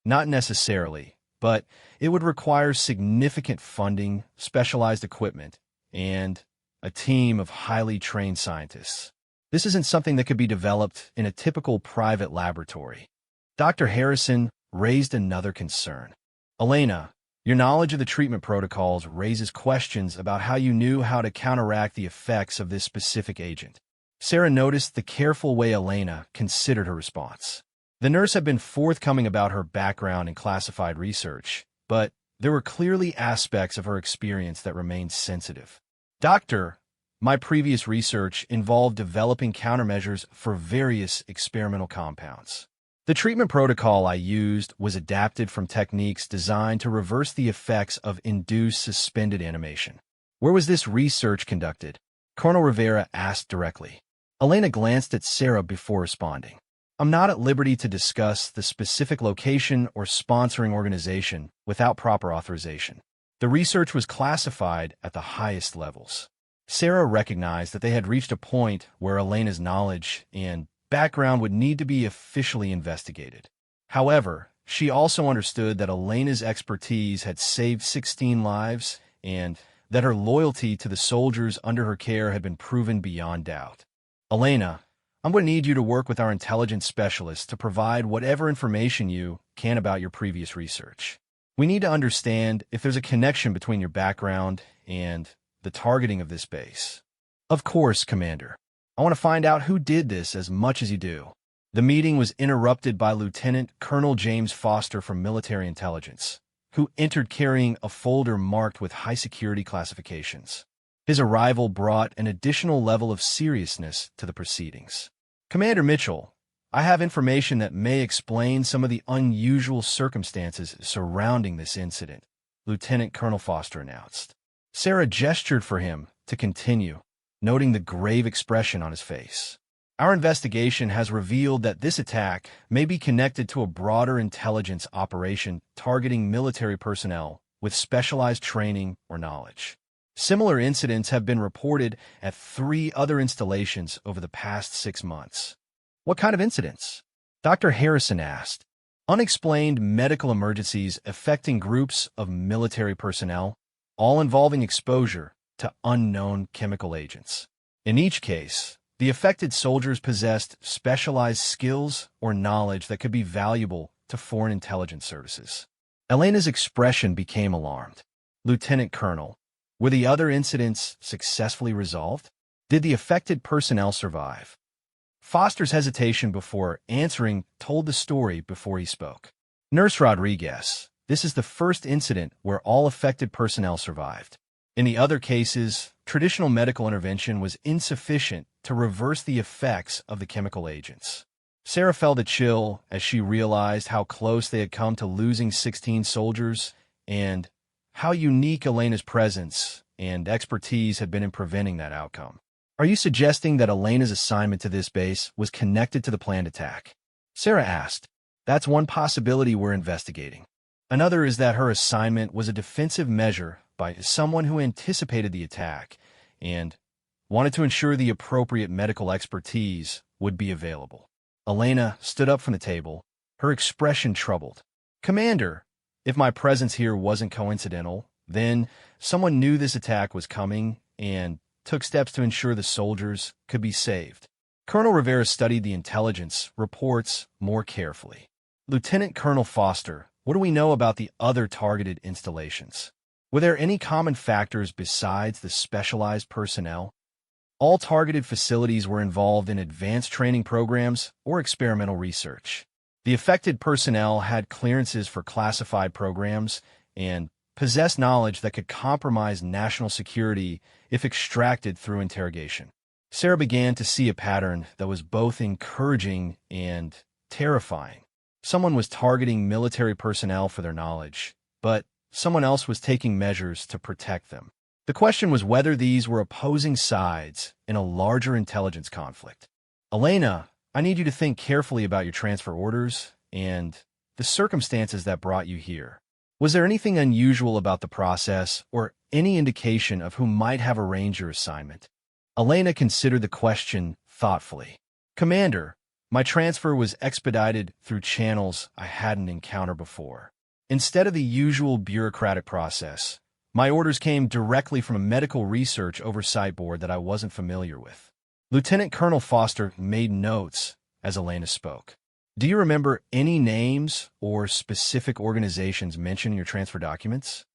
"Not necessarily, but it would require significant funding, specialized equipment, and a team of highly trained scientists. This isn't something that could be developed in a typical private laboratory." Dr. Harrison raised another concern. "Elena, your knowledge of the treatment protocols raises questions about how you knew how to counteract the effects of this specific agent." Sarah noticed the careful way Elena considered her response. The nurse had been forthcoming about her background in classified research, but there were clearly aspects of her experience that remained sensitive. "Doctor, my previous research involved developing countermeasures for various experimental compounds. The treatment protocol I used was adapted from techniques designed to reverse the effects of induced suspended animation." "Where was this research conducted?" Colonel Rivera asked directly. Elena glanced at Sarah before responding. "I'm not at liberty to discuss the specific location or sponsoring organization without proper authorization. The research was classified at the highest levels." Sarah recognized that they had reached a point where Elena's knowledge and background would need to be officially investigated. However, she also understood that Elena's expertise had saved 16 lives and that her loyalty to the soldiers under her care had been proven beyond doubt. "Elena, I'm going to need you to work with our intelligence specialists to provide whatever information you can about your previous research. We need to understand if there's a connection between your background and the targeting of this base." "Of course, Commander. I want to find out who did this as much as you do." The meeting was interrupted by Lieutenant Colonel James Foster from Military Intelligence, who entered carrying a folder marked with high-security classifications. His arrival brought an additional level of seriousness to the proceedings. "Commander Mitchell, I have information that may explain some of the unusual circumstances surrounding this incident," Lieutenant Colonel Foster announced. Sarah gestured for him to continue, noting the grave expression on his face. "Our investigation has revealed that this attack may be connected to a broader intelligence operation targeting military personnel with specialized training or knowledge. Similar incidents have been reported at 3 other installations over the past 6 months." "What kind of incidents?" Dr. Harrison asked. "Unexplained medical emergencies affecting groups of military personnel, all involving exposure to unknown chemical agents. In each case, the affected soldiers possessed specialized skills or knowledge that could be valuable to foreign intelligence services." Elena's expression became alarmed. "Lieutenant Colonel, were the other incidents successfully resolved? Did the affected personnel survive?" Foster's hesitation before answering told the story before he spoke. "Nurse Rodriguez, this is the first incident where all affected personnel survived. In the other cases, traditional medical intervention was insufficient to reverse the effects of the chemical agents." Sarah felt a chill as she realized how close they had come to losing 16 soldiers and how unique Elena's presence and expertise had been in preventing that outcome. "Are you suggesting that Elena's assignment to this base was connected to the planned attack?" Sarah asked. "That's one possibility we're investigating. Another is that her assignment was a defensive measure by someone who anticipated the attack and wanted to ensure the appropriate medical expertise would be available." Elena stood up from the table, her expression troubled. "Commander, if my presence here wasn't coincidental, then someone knew this attack was coming and took steps to ensure the soldiers could be saved." Colonel Rivera studied the intelligence reports more carefully. Lieutenant Colonel Foster what do we know about the other targeted installations? Were there any common factors besides the specialized personnel? All targeted facilities were involved in advanced training programs or experimental research. The affected personnel had clearances for classified programs and possessed knowledge that could compromise national security if extracted through interrogation. Sarah began to see a pattern that was both encouraging and terrifying. Someone was targeting military personnel for their knowledge, but someone else was taking measures to protect them. The question was whether these were opposing sides in a larger intelligence conflict. Elena, I need you to think carefully about your transfer orders and the circumstances that brought you here. Was there anything unusual about the process or any indication of who might have arranged your assignment? Elena considered the question thoughtfully. Commander, my transfer was expedited through channels I hadn't encountered before. Instead of the usual bureaucratic process, my orders came directly from a medical research oversight board that I wasn't familiar with. Lieutenant Colonel Foster made notes as Elena spoke. Do you remember any names or specific organizations mentioned in your transfer documents?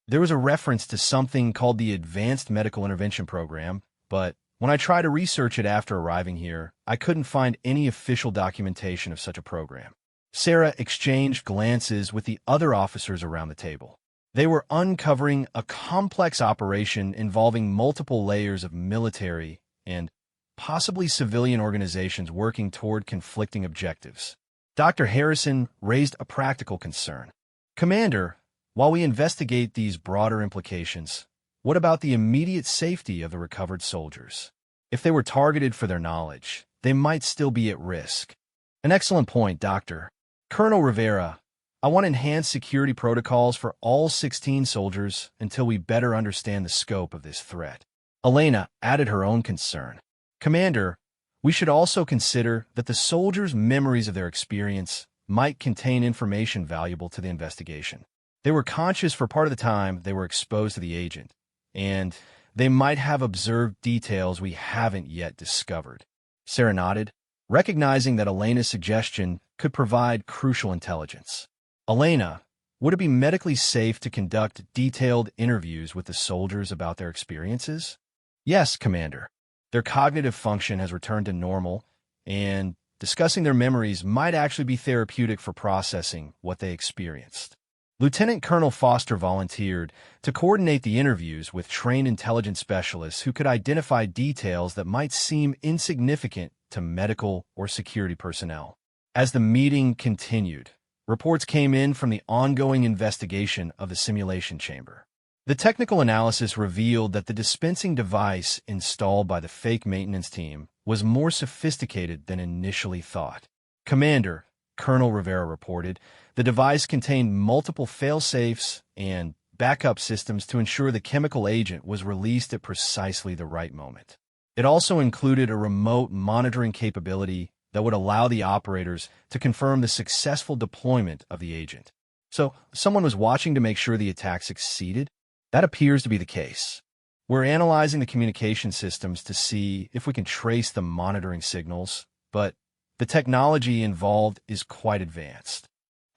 There was a reference to something called the Advanced Medical Intervention Program, but when I tried to research it after arriving here, I couldn't find any official documentation of such a program. Sarah exchanged glances with the other officers around the table. They were uncovering a complex operation involving multiple layers of military and possibly civilian organizations working toward conflicting objectives. Dr. Harrison raised a practical concern. Commander, while we investigate these broader implications, what about the immediate safety of the recovered soldiers? If they were targeted for their knowledge, they might still be at risk. An excellent point, Doctor. Colonel Rivera, I want enhanced security protocols for all 16 soldiers until we better understand the scope of this threat. Elena added her own concern. Commander, we should also consider that the soldiers' memories of their experience might contain information valuable to the investigation. They were conscious for part of the time they were exposed to the agent, and they might have observed details we haven't yet discovered. Sarah nodded, recognizing that Elena's suggestion could provide crucial intelligence. Elena, would it be medically safe to conduct detailed interviews with the soldiers about their experiences? Yes, Commander. Their cognitive function has returned to normal, and discussing their memories might actually be therapeutic for processing what they experienced. Lieutenant Colonel Foster volunteered to coordinate the interviews with trained intelligence specialists who could identify details that might seem insignificant to medical or security personnel. As the meeting continued, reports came in from the ongoing investigation of the simulation chamber. The technical analysis revealed that the dispensing device installed by the fake maintenance team was more sophisticated than initially thought. Commander, Colonel Rivera reported, the device contained multiple fail-safes and backup systems to ensure the chemical agent was released at precisely the right moment. It also included a remote monitoring capability that would allow the operators to confirm the successful deployment of the agent. So, someone was watching to make sure the attack succeeded? That appears to be the case. We're analyzing the communication systems to see if we can trace the monitoring signals, but the technology involved is quite advanced.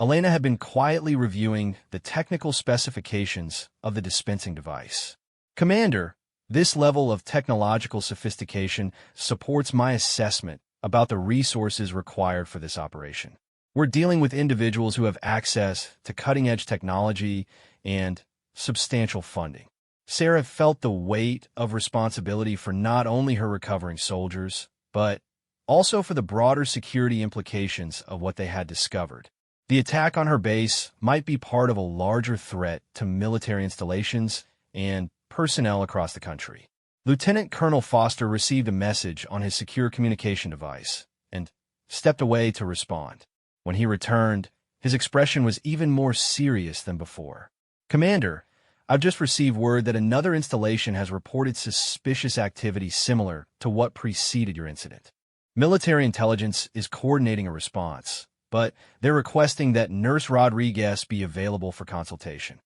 Elena had been quietly reviewing the technical specifications of the dispensing device. Commander, this level of technological sophistication supports my assessment about the resources required for this operation. We're dealing with individuals who have access to cutting-edge technology and substantial funding. Sarah felt the weight of responsibility for not only her recovering soldiers, but also for the broader security implications of what they had discovered. The attack on her base might be part of a larger threat to military installations and personnel across the country. Lieutenant Colonel Foster received a message on his secure communication device and stepped away to respond. When he returned, his expression was even more serious than before. Commander, I've just received word that another installation has reported suspicious activity similar to what preceded your incident. Military intelligence is coordinating a response, but they're requesting that Nurse Rodriguez be available for consultation.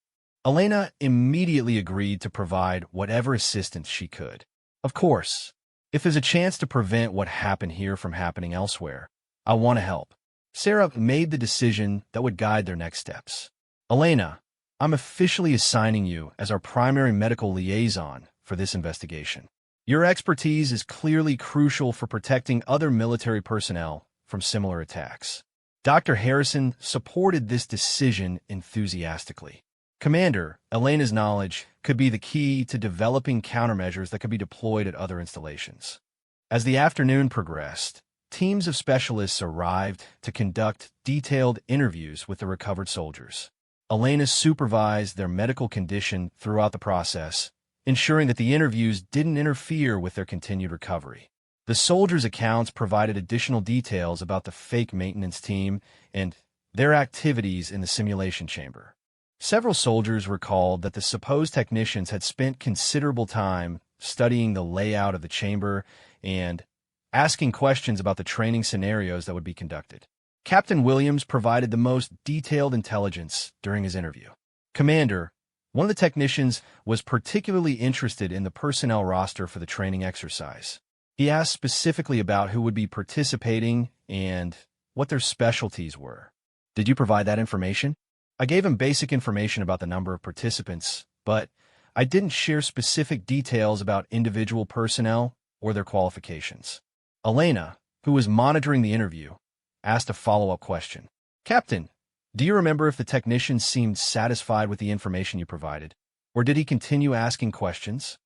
Elena immediately agreed to provide whatever assistance she could. Of course, if there's a chance to prevent what happened here from happening elsewhere, I want to help. Sarah made the decision that would guide their next steps. Elena, I'm officially assigning you as our primary medical liaison for this investigation. Your expertise is clearly crucial for protecting other military personnel from similar attacks. Dr. Harrison supported this decision enthusiastically. Commander, Elena's knowledge could be the key to developing countermeasures that could be deployed at other installations. As the afternoon progressed, teams of specialists arrived to conduct detailed interviews with the recovered soldiers. Elena supervised their medical condition throughout the process, ensuring that the interviews didn't interfere with their continued recovery. The soldiers' accounts provided additional details about the fake maintenance team and their activities in the simulation chamber. Several soldiers recalled that the supposed technicians had spent considerable time studying the layout of the chamber and asking questions about the training scenarios that would be conducted. Captain Williams provided the most detailed intelligence during his interview. Commander, one of the technicians was particularly interested in the personnel roster for the training exercise. He asked specifically about who would be participating and what their specialties were. Did you provide that information? I gave him basic information about the number of participants, but I didn't share specific details about individual personnel or their qualifications. Elena, who was monitoring the interview, asked a follow-up question. Captain, do you remember if the technician seemed satisfied with the information you provided, or did he continue asking questions?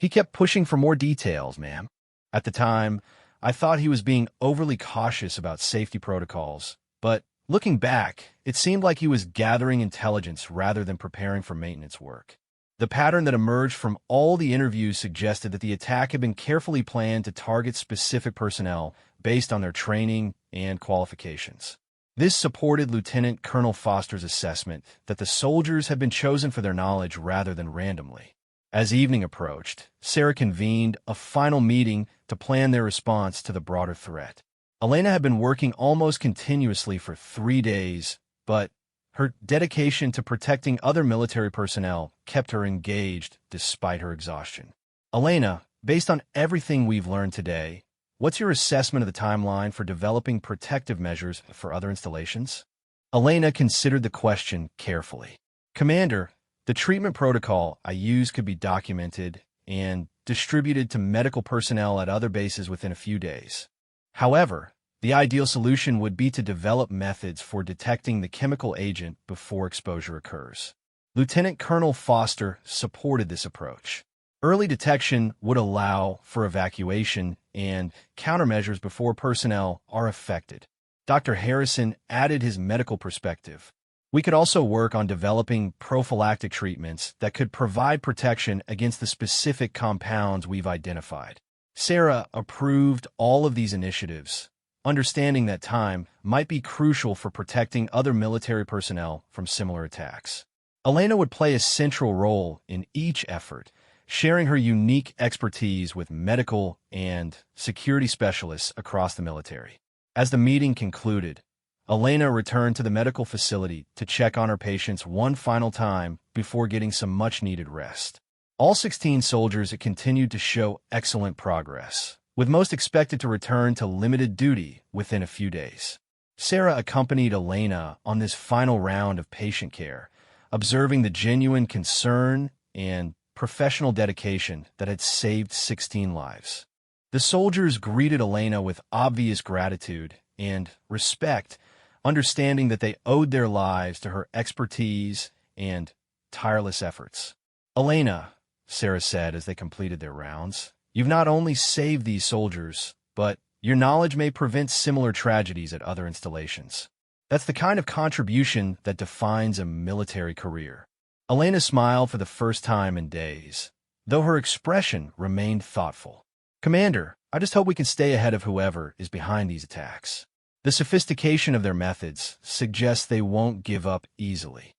He kept pushing for more details, ma'am. At the time, I thought he was being overly cautious about safety protocols, but looking back, it seemed like he was gathering intelligence rather than preparing for maintenance work. The pattern that emerged from all the interviews suggested that the attack had been carefully planned to target specific personnel based on their training and qualifications. This supported Lieutenant Colonel Foster's assessment that the soldiers had been chosen for their knowledge rather than randomly. As evening approached, Sarah convened a final meeting to plan their response to the broader threat. Elena had been working almost continuously for 3 days, but her dedication to protecting other military personnel kept her engaged despite her exhaustion. Elena, based on everything we've learned today, what's your assessment of the timeline for developing protective measures for other installations? Elena considered the question carefully. Commander, the treatment protocol I use could be documented and distributed to medical personnel at other bases within a few days. However, the ideal solution would be to develop methods for detecting the chemical agent before exposure occurs. Lieutenant Colonel Foster supported this approach. Early detection would allow for evacuation and countermeasures before personnel are affected. Dr. Harrison added his medical perspective. We could also work on developing prophylactic treatments that could provide protection against the specific compounds we've identified. Sarah approved all of these initiatives, understanding that time might be crucial for protecting other military personnel from similar attacks. Elena would play a central role in each effort, sharing her unique expertise with medical and security specialists across the military. As the meeting concluded, Elena returned to the medical facility to check on her patients one final time before getting some much-needed rest. All 16 soldiers continued to show excellent progress, with most expected to return to limited duty within a few days. Sarah accompanied Elena on this final round of patient care, observing the genuine concern and professional dedication that had saved 16 lives. The soldiers greeted Elena with obvious gratitude and respect, understanding that they owed their lives to her expertise and tireless efforts. Elena, Sarah said as they completed their rounds, you've not only saved these soldiers, but your knowledge may prevent similar tragedies at other installations. That's the kind of contribution that defines a military career. Elena smiled for the first time in days, though her expression remained thoughtful. Commander, I just hope we can stay ahead of whoever is behind these attacks. The sophistication of their methods suggests they won't give up easily.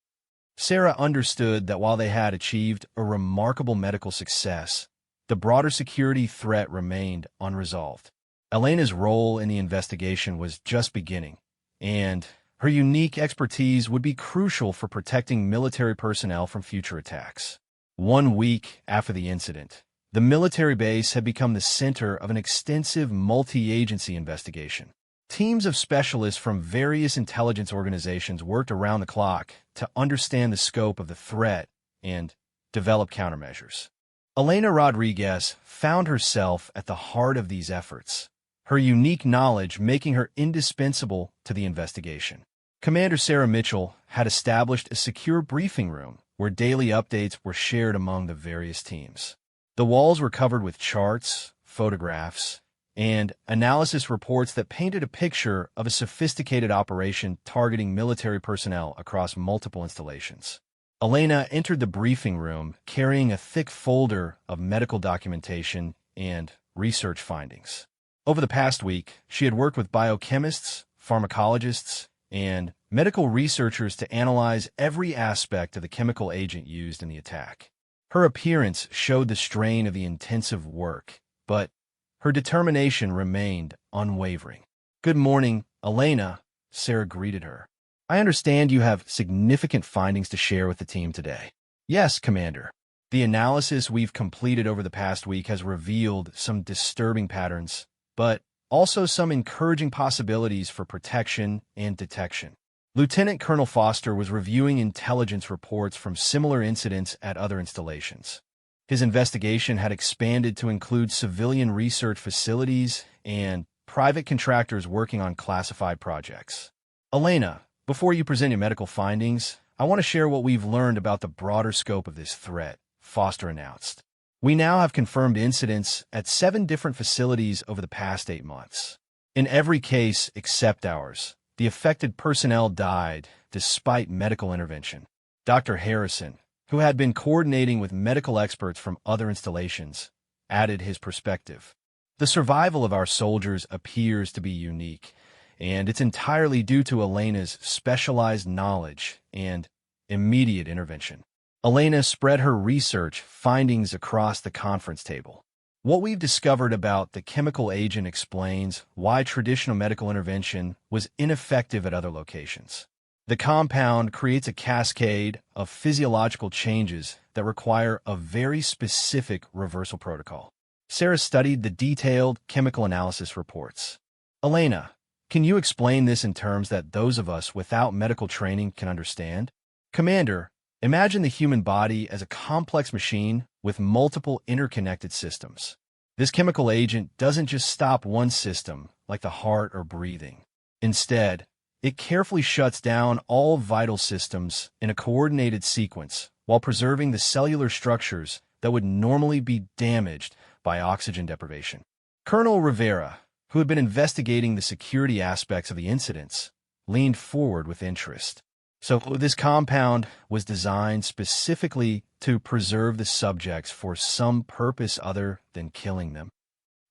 Sarah understood that while they had achieved a remarkable medical success, the broader security threat remained unresolved. Elena's role in the investigation was just beginning, and her unique expertise would be crucial for protecting military personnel from future attacks. 1 week after the incident, the military base had become the center of an extensive multi-agency investigation. Teams of specialists from various intelligence organizations worked around the clock to understand the scope of the threat and develop countermeasures. Elena Rodriguez found herself at the heart of these efforts, her unique knowledge making her indispensable to the investigation. Commander Sarah Mitchell had established a secure briefing room where daily updates were shared among the various teams. The walls were covered with charts, photographs, and analysis reports that painted a picture of a sophisticated operation targeting military personnel across multiple installations. Elena entered the briefing room carrying a thick folder of medical documentation and research findings. Over the past week, she had worked with biochemists, pharmacologists, and medical researchers to analyze every aspect of the chemical agent used in the attack. Her appearance showed the strain of the intensive work, but her determination remained unwavering. "Good morning, Elena," Sarah greeted her. "I understand you have significant findings to share with the team today." "Yes, Commander. The analysis we've completed over the past week has revealed some disturbing patterns, but also some encouraging possibilities for protection and detection." Lieutenant Colonel Foster was reviewing intelligence reports from similar incidents at other installations. His investigation had expanded to include civilian research facilities and private contractors working on classified projects. "Elena, before you present your medical findings, I want to share what we've learned about the broader scope of this threat," Foster announced. "We now have confirmed incidents at 7 different facilities over the past 8 months. In every case except ours, the affected personnel died despite medical intervention." Dr. Harrison, who had been coordinating with medical experts from other installations, added his perspective. "The survival of our soldiers appears to be unique, and it's entirely due to Elena's specialized knowledge and immediate intervention." Elena spread her research findings across the conference table. "What we've discovered about the chemical agent explains why traditional medical intervention was ineffective at other locations. The compound creates a cascade of physiological changes that require a very specific reversal protocol." Sarah studied the detailed chemical analysis reports. "Elena, can you explain this in terms that those of us without medical training can understand?" "Commander, imagine the human body as a complex machine with multiple interconnected systems. This chemical agent doesn't just stop one system, like the heart or breathing. Instead, it carefully shuts down all vital systems in a coordinated sequence while preserving the cellular structures that would normally be damaged by oxygen deprivation." Colonel Rivera, who had been investigating the security aspects of the incidents, leaned forward with interest. "So this compound was designed specifically to preserve the subjects for some purpose other than killing them?"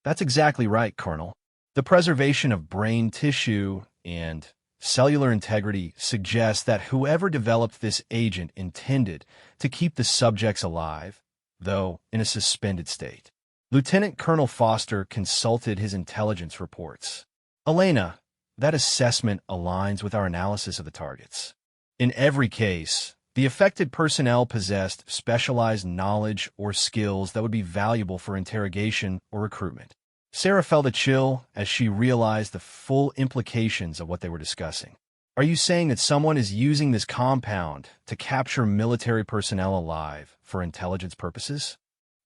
"That's exactly right, Colonel. The preservation of brain tissue and cellular integrity suggests that whoever developed this agent intended to keep the subjects alive, though in a suspended state." Lieutenant Colonel Foster consulted his intelligence reports. "Elena, that assessment aligns with our analysis of the targets. In every case, the affected personnel possessed specialized knowledge or skills that would be valuable for interrogation or recruitment." Sarah felt a chill as she realized the full implications of what they were discussing. "Are you saying that someone is using this compound to capture military personnel alive for intelligence purposes?"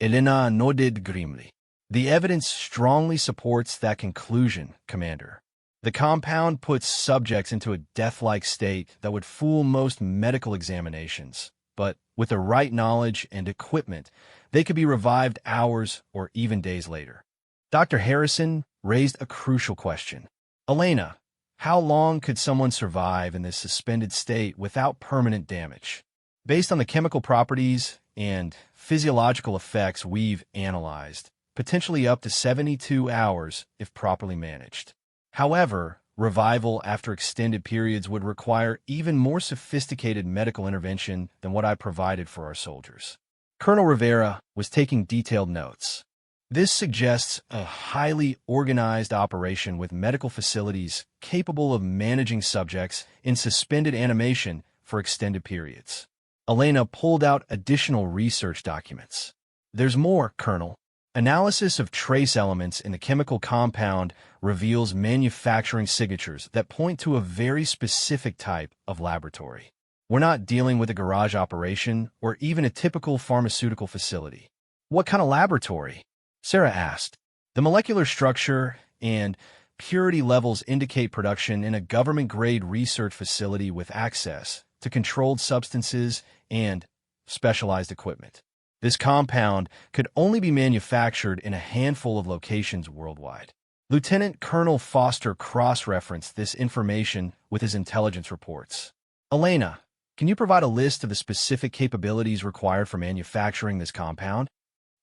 Elena nodded grimly. "The evidence strongly supports that conclusion, Commander. The compound puts subjects into a death-like state that would fool most medical examinations, but with the right knowledge and equipment, they could be revived hours or even days later." Dr. Harrison raised a crucial question. "Elena, how long could someone survive in this suspended state without permanent damage?" "Based on the chemical properties and physiological effects we've analyzed, potentially up to 72 hours if properly managed. However, revival after extended periods would require even more sophisticated medical intervention than what I provided for our soldiers." Colonel Rivera was taking detailed notes. "This suggests a highly organized operation with medical facilities capable of managing subjects in suspended animation for extended periods." Elena pulled out additional research documents. "There's more, Colonel. Analysis of trace elements in the chemical compound reveals manufacturing signatures that point to a very specific type of laboratory. We're not dealing with a garage operation or even a typical pharmaceutical facility. What kind of laboratory? Sarah asked. The molecular structure and purity levels indicate production in a government-grade research facility with access to controlled substances and specialized equipment. This compound could only be manufactured in a handful of locations worldwide. Lieutenant Colonel Foster cross-referenced this information with his intelligence reports. Elena, can you provide a list of the specific capabilities required for manufacturing this compound?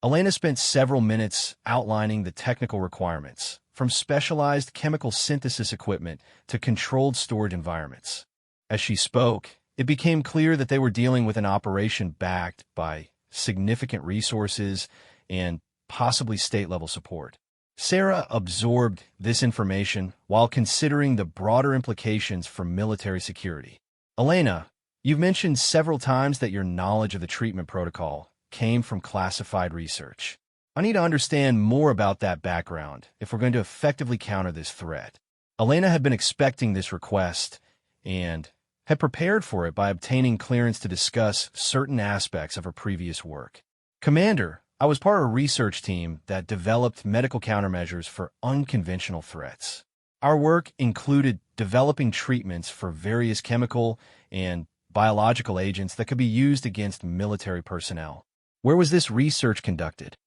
Elena spent several minutes outlining the technical requirements, from specialized chemical synthesis equipment to controlled storage environments. As she spoke, it became clear that they were dealing with an operation backed by significant resources and possibly state-level support. Sarah absorbed this information while considering the broader implications for military security. Elena, you've mentioned several times that your knowledge of the treatment protocol came from classified research. I need to understand more about that background if we're going to effectively counter this threat. Elena had been expecting this request and had prepared for it by obtaining clearance to discuss certain aspects of her previous work. Commander, I was part of a research team that developed medical countermeasures for unconventional threats. Our work included developing treatments for various chemical and biological agents that could be used against military personnel. Where was this research conducted?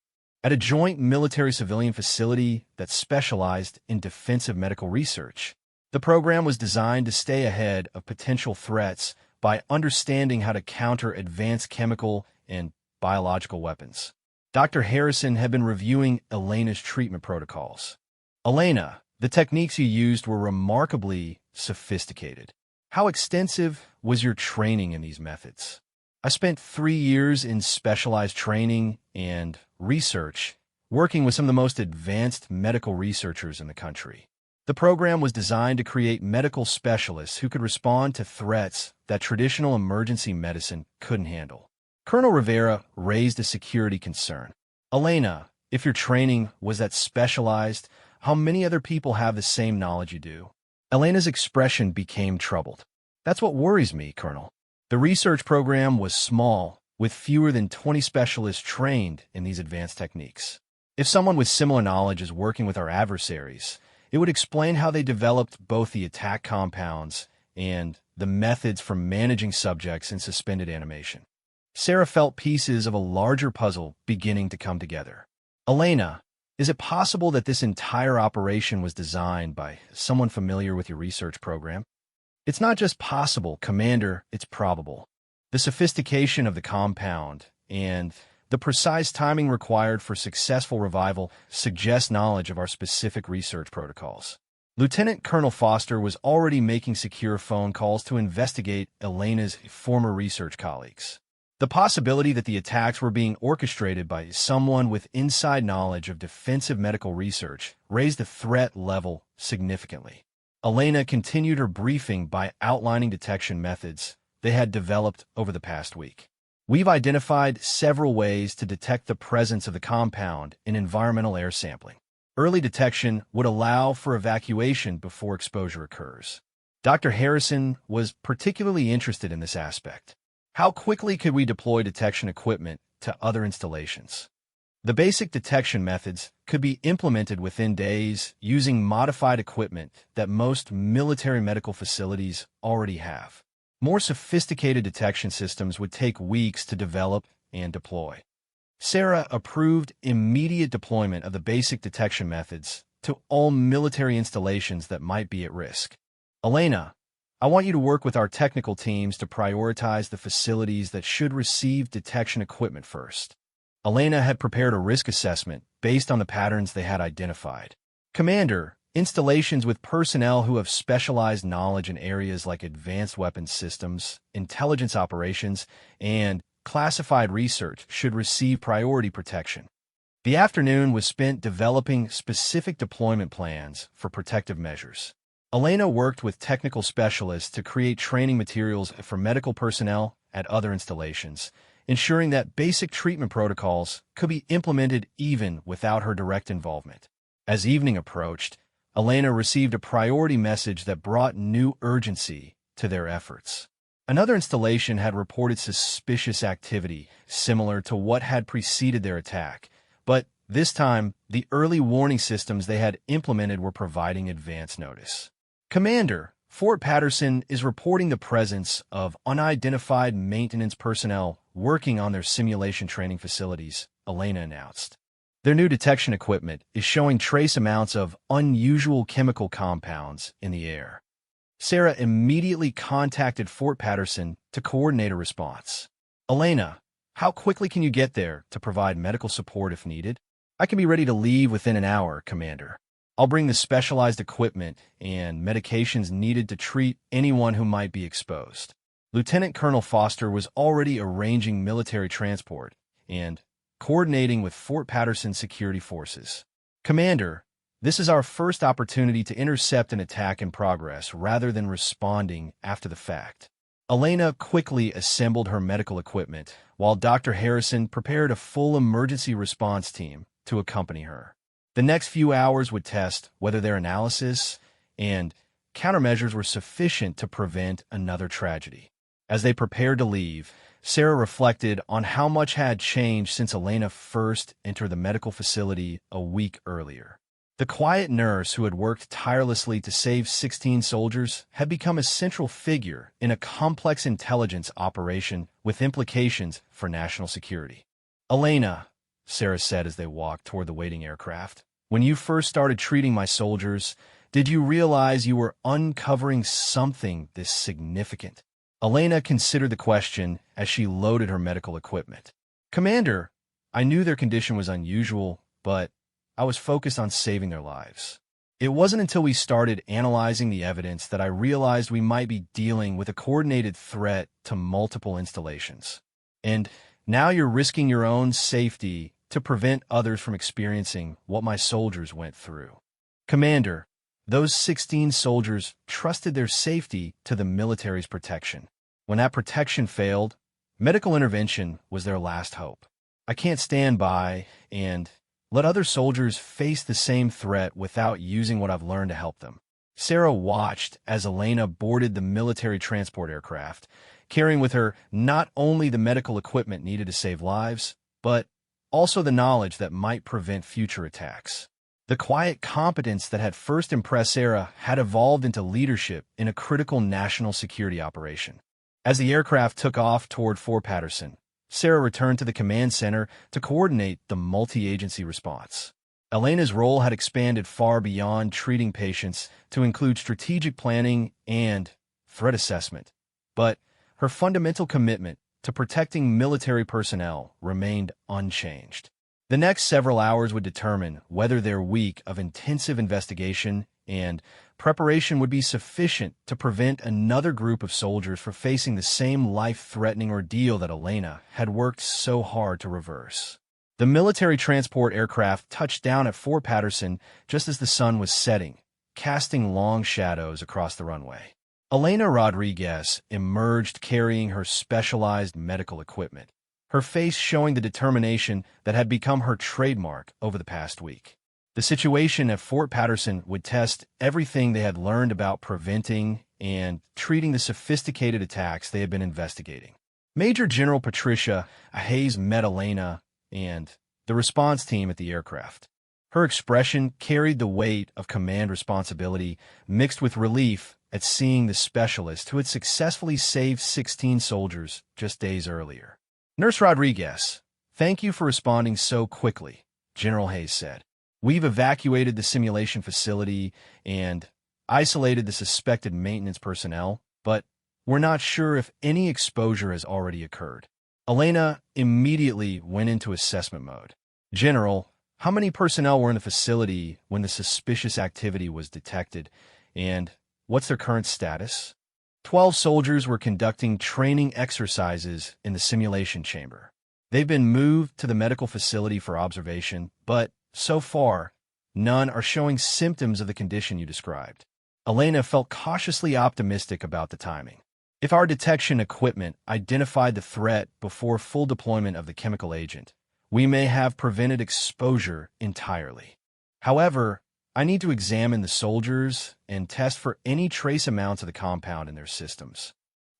At a joint military-civilian facility that specialized in defensive medical research. The program was designed to stay ahead of potential threats by understanding how to counter advanced chemical and biological weapons. Dr. Harrison had been reviewing Elena's treatment protocols. Elena, the techniques you used were remarkably sophisticated. How extensive was your training in these methods? I spent 3 years in specialized training and research, working with some of the most advanced medical researchers in the country. The program was designed to create medical specialists who could respond to threats that traditional emergency medicine couldn't handle. Colonel Rivera raised a security concern. Elena, if your training was that specialized, how many other people have the same knowledge you do? Elena's expression became troubled. That's what worries me, Colonel. The research program was small, with fewer than 20 specialists trained in these advanced techniques. If someone with similar knowledge is working with our adversaries, it would explain how they developed both the attack compounds and the methods for managing subjects in suspended animation. Sarah felt pieces of a larger puzzle beginning to come together. Elena, is it possible that this entire operation was designed by someone familiar with your research program? It's not just possible, Commander, it's probable. The sophistication of the compound and the precise timing required for successful revival suggests knowledge of our specific research protocols. Lieutenant Colonel Foster was already making secure phone calls to investigate Elena's former research colleagues. The possibility that the attacks were being orchestrated by someone with inside knowledge of defensive medical research raised the threat level significantly. Elena continued her briefing by outlining detection methods they had developed over the past week. We've identified several ways to detect the presence of the compound in environmental air sampling. Early detection would allow for evacuation before exposure occurs. Dr. Harrison was particularly interested in this aspect. How quickly could we deploy detection equipment to other installations? The basic detection methods could be implemented within days using modified equipment that most military medical facilities already have. More sophisticated detection systems would take weeks to develop and deploy. Sarah approved immediate deployment of the basic detection methods to all military installations that might be at risk. Elena, I want you to work with our technical teams to prioritize the facilities that should receive detection equipment first. Elena had prepared a risk assessment based on the patterns they had identified. Commander, installations with personnel who have specialized knowledge in areas like advanced weapons systems, intelligence operations, and classified research should receive priority protection. The afternoon was spent developing specific deployment plans for protective measures. Elena worked with technical specialists to create training materials for medical personnel at other installations, ensuring that basic treatment protocols could be implemented even without her direct involvement. As evening approached, Elena received a priority message that brought new urgency to their efforts. Another installation had reported suspicious activity similar to what had preceded their attack, but this time, the early warning systems they had implemented were providing advance notice. "Commander, Fort Patterson is reporting the presence of unidentified maintenance personnel working on their simulation training facilities," Elena announced. Their new detection equipment is showing trace amounts of unusual chemical compounds in the air. Sarah immediately contacted Fort Patterson to coordinate a response. "Elena, how quickly can you get there to provide medical support if needed?" "I can be ready to leave within an hour, Commander. I'll bring the specialized equipment and medications needed to treat anyone who might be exposed." Lieutenant Colonel Foster was already arranging military transport and coordinating with Fort Patterson security forces. "Commander, this is our first opportunity to intercept an attack in progress rather than responding after the fact." Elena quickly assembled her medical equipment, while Dr. Harrison prepared a full emergency response team to accompany her. The next few hours would test whether their analysis and countermeasures were sufficient to prevent another tragedy. As they prepared to leave, Sarah reflected on how much had changed since Elena first entered the medical facility a week earlier. The quiet nurse who had worked tirelessly to save 16 soldiers had become a central figure in a complex intelligence operation with implications for national security. "Elena," Sarah said as they walked toward the waiting aircraft, "when you first started treating my soldiers, did you realize you were uncovering something this significant?" Elena considered the question as she loaded her medical equipment. "Commander, I knew their condition was unusual, but I was focused on saving their lives. It wasn't until we started analyzing the evidence that I realized we might be dealing with a coordinated threat to multiple installations. And now you're risking your own safety to prevent others from experiencing what my soldiers went through." "Commander, those 16 soldiers trusted their safety to the military's protection. When that protection failed, medical intervention was their last hope. I can't stand by and let other soldiers face the same threat without using what I've learned to help them." Sarah watched as Elena boarded the military transport aircraft, carrying with her not only the medical equipment needed to save lives, but also the knowledge that might prevent future attacks. The quiet competence that had first impressed Sarah had evolved into leadership in a critical national security operation. As the aircraft took off toward Fort Patterson, Sarah returned to the command center to coordinate the multi-agency response. Elena's role had expanded far beyond treating patients to include strategic planning and threat assessment, but her fundamental commitment to protecting military personnel remained unchanged. The next several hours would determine whether their week of intensive investigation and preparation would be sufficient to prevent another group of soldiers from facing the same life-threatening ordeal that Elena had worked so hard to reverse. The military transport aircraft touched down at Fort Patterson just as the sun was setting, casting long shadows across the runway. Elena Rodriguez emerged carrying her specialized medical equipment, her face showing the determination that had become her trademark over the past week. The situation at Fort Patterson would test everything they had learned about preventing and treating the sophisticated attacks they had been investigating. Major General Patricia Hayes met Elena and the response team at the aircraft. Her expression carried the weight of command responsibility mixed with relief at seeing the specialist who had successfully saved 16 soldiers just days earlier. "Nurse Rodriguez, thank you for responding so quickly," General Hayes said. "We've evacuated the simulation facility and isolated the suspected maintenance personnel, but we're not sure if any exposure has already occurred." Elena immediately went into assessment mode. "General, how many personnel were in the facility when the suspicious activity was detected, and what's their current status?" 12 soldiers were conducting training exercises in the simulation chamber. They've been moved to the medical facility for observation, but so far, none are showing symptoms of the condition you described. Elena felt cautiously optimistic about the timing. If our detection equipment identified the threat before full deployment of the chemical agent, we may have prevented exposure entirely. However, I need to examine the soldiers and test for any trace amounts of the compound in their systems.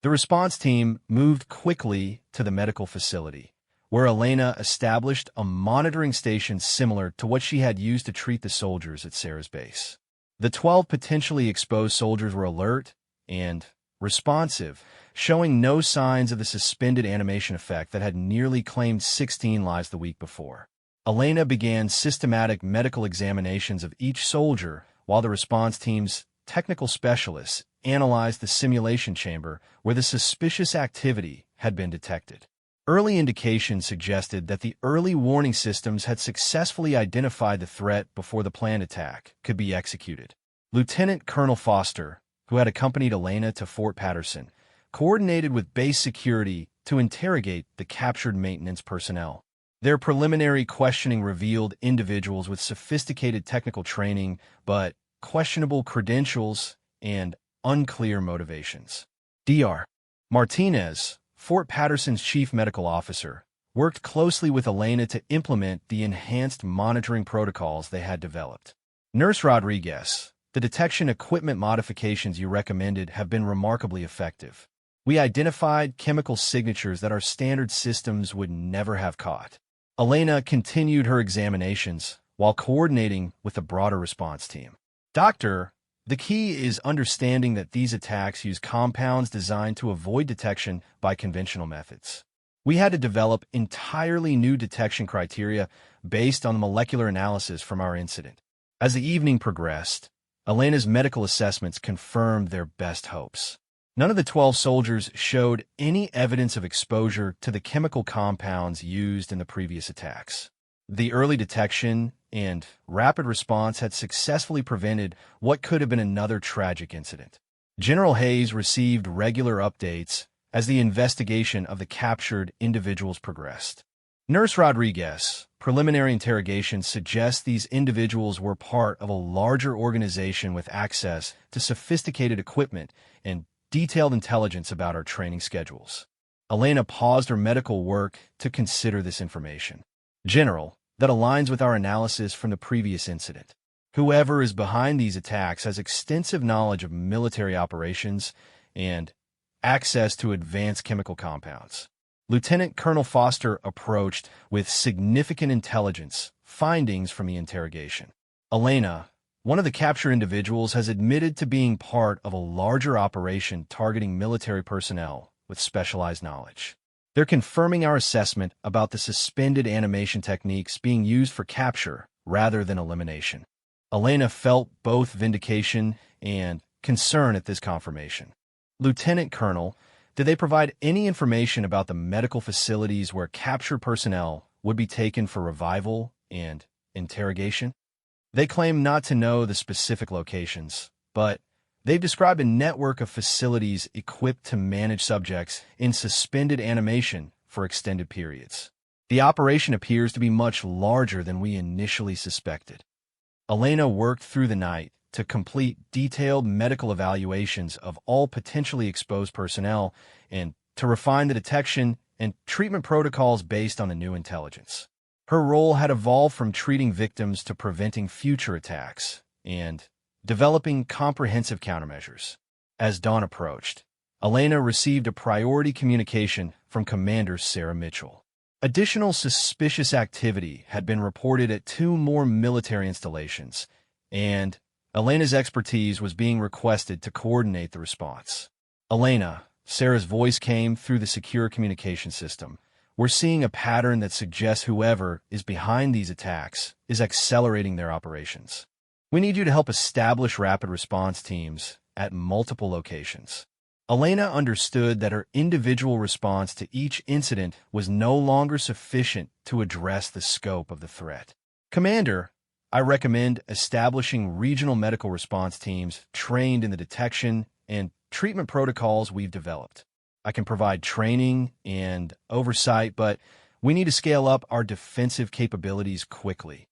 The response team moved quickly to the medical facility, where Elena established a monitoring station similar to what she had used to treat the soldiers at Sarah's base. The 12 potentially exposed soldiers were alert and responsive, showing no signs of the suspended animation effect that had nearly claimed 16 lives the week before. Elena began systematic medical examinations of each soldier while the response team's technical specialists analyzed the simulation chamber where the suspicious activity had been detected. Early indications suggested that the early warning systems had successfully identified the threat before the planned attack could be executed. Lieutenant Colonel Foster, who had accompanied Elena to Fort Patterson, coordinated with base security to interrogate the captured maintenance personnel. Their preliminary questioning revealed individuals with sophisticated technical training but questionable credentials and unclear motivations. Dr. Martinez, Fort Patterson's chief medical officer, worked closely with Elena to implement the enhanced monitoring protocols they had developed. Nurse Rodriguez, the detection equipment modifications you recommended have been remarkably effective. We identified chemical signatures that our standard systems would never have caught. Elena continued her examinations while coordinating with the broader response team. Doctor, the key is understanding that these attacks use compounds designed to avoid detection by conventional methods. We had to develop entirely new detection criteria based on the molecular analysis from our incident. As the evening progressed, Elena's medical assessments confirmed their best hopes. None of the 12 soldiers showed any evidence of exposure to the chemical compounds used in the previous attacks. The early detection and rapid response had successfully prevented what could have been another tragic incident. General Hayes received regular updates as the investigation of the captured individuals progressed. Nurse Rodriguez, preliminary interrogations suggest these individuals were part of a larger organization with access to sophisticated equipment and detailed intelligence about our training schedules. Elena paused her medical work to consider this information. General, that aligns with our analysis from the previous incident. Whoever is behind these attacks has extensive knowledge of military operations and access to advanced chemical compounds. Lieutenant Colonel Foster approached with significant intelligence findings from the interrogation. Elena, one of the captured individuals, has admitted to being part of a larger operation targeting military personnel with specialized knowledge. They're confirming our assessment about the suspended animation techniques being used for capture rather than elimination. Elena felt both vindication and concern at this confirmation. Lieutenant Colonel, did they provide any information about the medical facilities where captured personnel would be taken for revival and interrogation? They claim not to know the specific locations, but they've described a network of facilities equipped to manage subjects in suspended animation for extended periods. The operation appears to be much larger than we initially suspected. Elena worked through the night to complete detailed medical evaluations of all potentially exposed personnel and to refine the detection and treatment protocols based on the new intelligence. Her role had evolved from treating victims to preventing future attacks and developing comprehensive countermeasures. As dawn approached, Elena received a priority communication from Commander Sarah Mitchell. Additional suspicious activity had been reported at 2 more military installations, and Elena's expertise was being requested to coordinate the response. Elena, Sarah's voice came through the secure communication system. We're seeing a pattern that suggests whoever is behind these attacks is accelerating their operations. We need you to help establish rapid response teams at multiple locations. Elena understood that her individual response to each incident was no longer sufficient to address the scope of the threat. Commander, I recommend establishing regional medical response teams trained in the detection and treatment protocols we've developed. I can provide training and oversight, but we need to scale up our defensive capabilities quickly.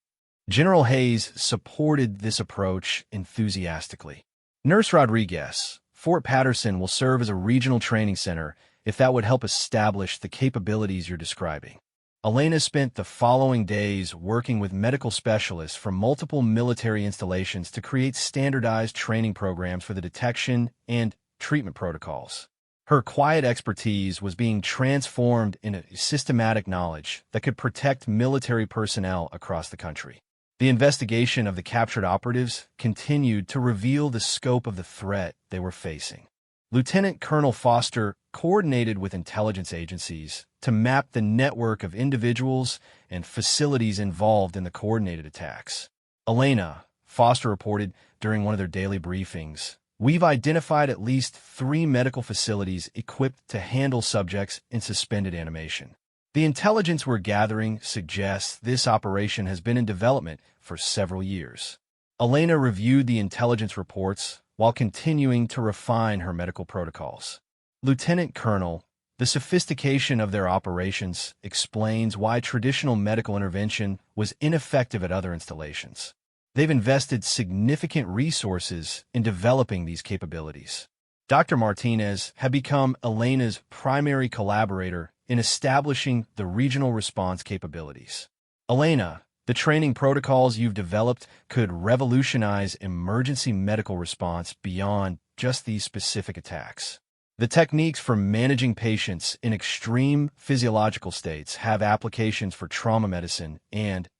General Hayes supported this approach enthusiastically. Nurse Rodriguez, Fort Patterson will serve as a regional training center if that would help establish the capabilities you're describing. Elena spent the following days working with medical specialists from multiple military installations to create standardized training programs for the detection and treatment protocols. Her quiet expertise was being transformed into systematic knowledge that could protect military personnel across the country. The investigation of the captured operatives continued to reveal the scope of the threat they were facing. Lieutenant Colonel Foster coordinated with intelligence agencies to map the network of individuals and facilities involved in the coordinated attacks. Elena, Foster reported during one of their daily briefings, "We've identified at least 3 medical facilities equipped to handle subjects in suspended animation. The intelligence we're gathering suggests this operation has been in development for several years." Elena reviewed the intelligence reports while continuing to refine her medical protocols. "Lieutenant Colonel, the sophistication of their operations explains why traditional medical intervention was ineffective at other installations. They've invested significant resources in developing these capabilities." Dr. Martinez had become Elena's primary collaborator in establishing the regional response capabilities. "Elena, the training protocols you've developed could revolutionize emergency medical response beyond just these specific attacks. The techniques for managing patients in extreme physiological states have applications for trauma medicine and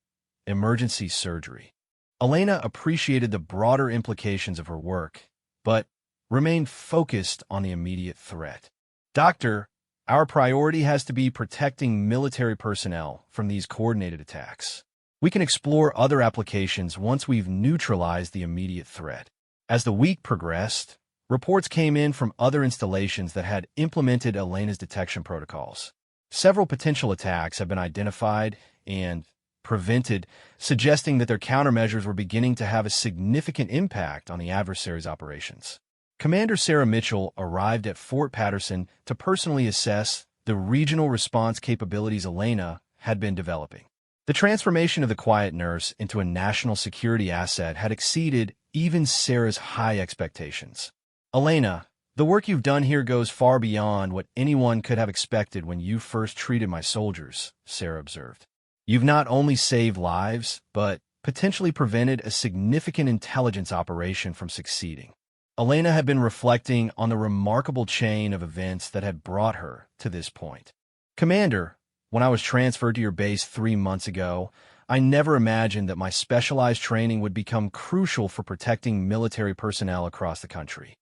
emergency surgery." Elena appreciated the broader implications of her work, but remained focused on the immediate threat. "Doctor, our priority has to be protecting military personnel from these coordinated attacks. We can explore other applications once we've neutralized the immediate threat." As the week progressed, reports came in from other installations that had implemented Elena's detection protocols. Several potential attacks have been identified and prevented, suggesting that their countermeasures were beginning to have a significant impact on the adversary's operations. Commander Sarah Mitchell arrived at Fort Patterson to personally assess the regional response capabilities Elena had been developing. The transformation of the quiet nurse into a national security asset had exceeded even Sarah's high expectations. "Elena, the work you've done here goes far beyond what anyone could have expected when you first treated my soldiers," Sarah observed. "You've not only saved lives, but potentially prevented a significant intelligence operation from succeeding." Elena had been reflecting on the remarkable chain of events that had brought her to this point. "Commander, when I was transferred to your base 3 months ago, I never imagined that my specialized training would become crucial for protecting military personnel across the country."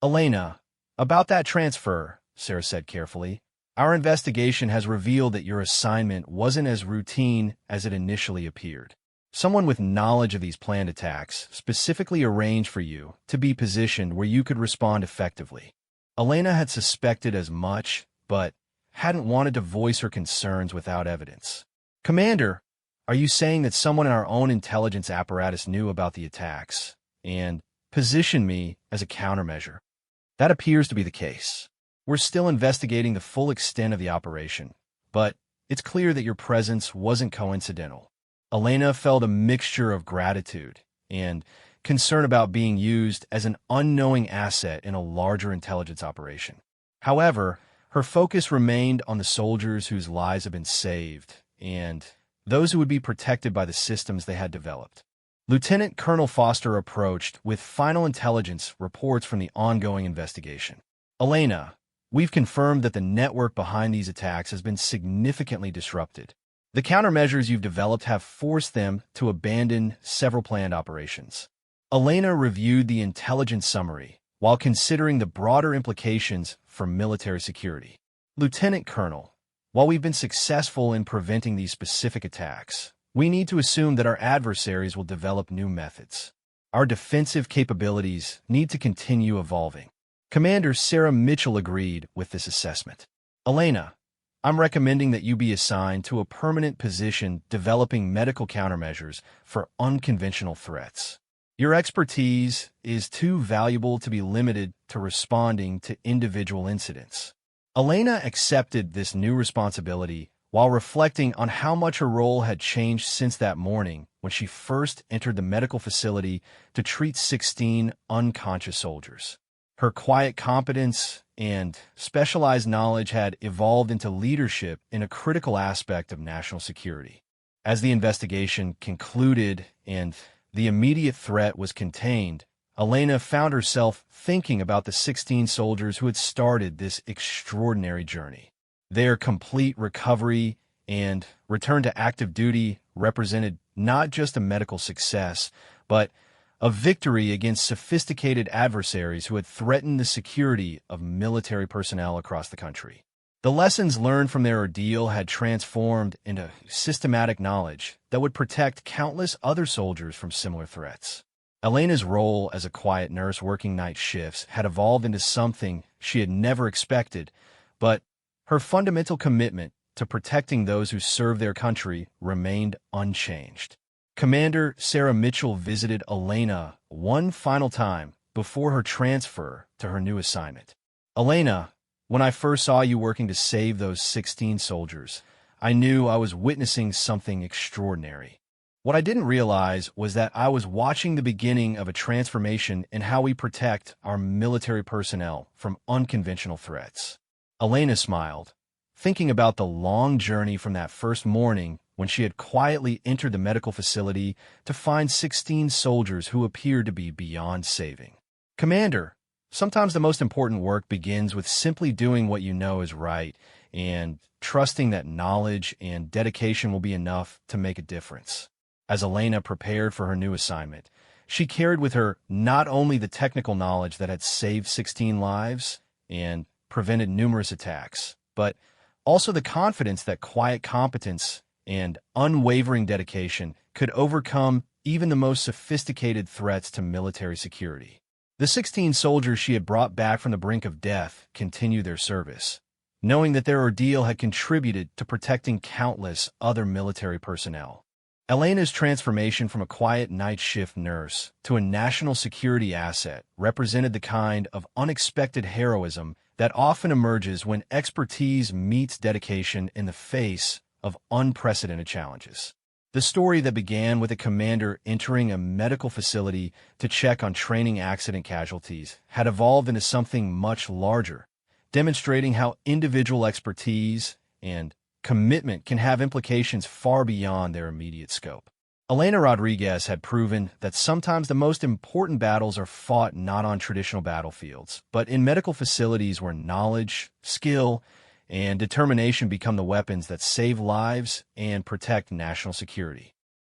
"Elena, about that transfer," Sarah said carefully, "our investigation has revealed that your assignment wasn't as routine as it initially appeared. Someone with knowledge of these planned attacks specifically arranged for you to be positioned where you could respond effectively." Elena had suspected as much, but hadn't wanted to voice her concerns without evidence. "Commander, are you saying that someone in our own intelligence apparatus knew about the attacks and positioned me as a countermeasure?" "That appears to be the case. We're still investigating the full extent of the operation, but it's clear that your presence wasn't coincidental." Elena felt a mixture of gratitude and concern about being used as an unknowing asset in a larger intelligence operation. However, her focus remained on the soldiers whose lives had been saved and those who would be protected by the systems they had developed. Lieutenant Colonel Foster approached with final intelligence reports from the ongoing investigation. "Elena, we've confirmed that the network behind these attacks has been significantly disrupted. The countermeasures you've developed have forced them to abandon several planned operations." Elena reviewed the intelligence summary while considering the broader implications for military security. "Lieutenant Colonel, while we've been successful in preventing these specific attacks, we need to assume that our adversaries will develop new methods. Our defensive capabilities need to continue evolving." Commander Sarah Mitchell agreed with this assessment. "Elena, I'm recommending that you be assigned to a permanent position developing medical countermeasures for unconventional threats. Your expertise is too valuable to be limited to responding to individual incidents." Elena accepted this new responsibility while reflecting on how much her role had changed since that morning when she first entered the medical facility to treat 16 unconscious soldiers. Her quiet competence and specialized knowledge had evolved into leadership in a critical aspect of national security. As the investigation concluded and the immediate threat was contained, Elena found herself thinking about the 16 soldiers who had started this extraordinary journey. Their complete recovery and return to active duty represented not just a medical success, but a victory against sophisticated adversaries who had threatened the security of military personnel across the country. The lessons learned from their ordeal had transformed into systematic knowledge that would protect countless other soldiers from similar threats. Elena's role as a quiet nurse working night shifts had evolved into something she had never expected, but her fundamental commitment to protecting those who serve their country remained unchanged. Commander Sarah Mitchell visited Elena one final time before her transfer to her new assignment. "Elena, when I first saw you working to save those 16 soldiers, I knew I was witnessing something extraordinary. What I didn't realize was that I was watching the beginning of a transformation in how we protect our military personnel from unconventional threats." Elena smiled, thinking about the long journey from that first morning when she had quietly entered the medical facility to find 16 soldiers who appeared to be beyond saving. "Commander, sometimes the most important work begins with simply doing what you know is right and trusting that knowledge and dedication will be enough to make a difference." As Elena prepared for her new assignment, she carried with her not only the technical knowledge that had saved 16 lives and prevented numerous attacks, but also the confidence that quiet competence and unwavering dedication could overcome even the most sophisticated threats to military security. The 16 soldiers she had brought back from the brink of death continued their service, knowing that their ordeal had contributed to protecting countless other military personnel. Elena's transformation from a quiet night shift nurse to a national security asset represented the kind of unexpected heroism that often emerges when expertise meets dedication in the face of unprecedented challenges. The story that began with a commander entering a medical facility to check on training accident casualties had evolved into something much larger, demonstrating how individual expertise and commitment can have implications far beyond their immediate scope. Elena Rodriguez had proven that sometimes the most important battles are fought not on traditional battlefields, but in medical facilities where knowledge, skill, and determination become the weapons that save lives and protect national security.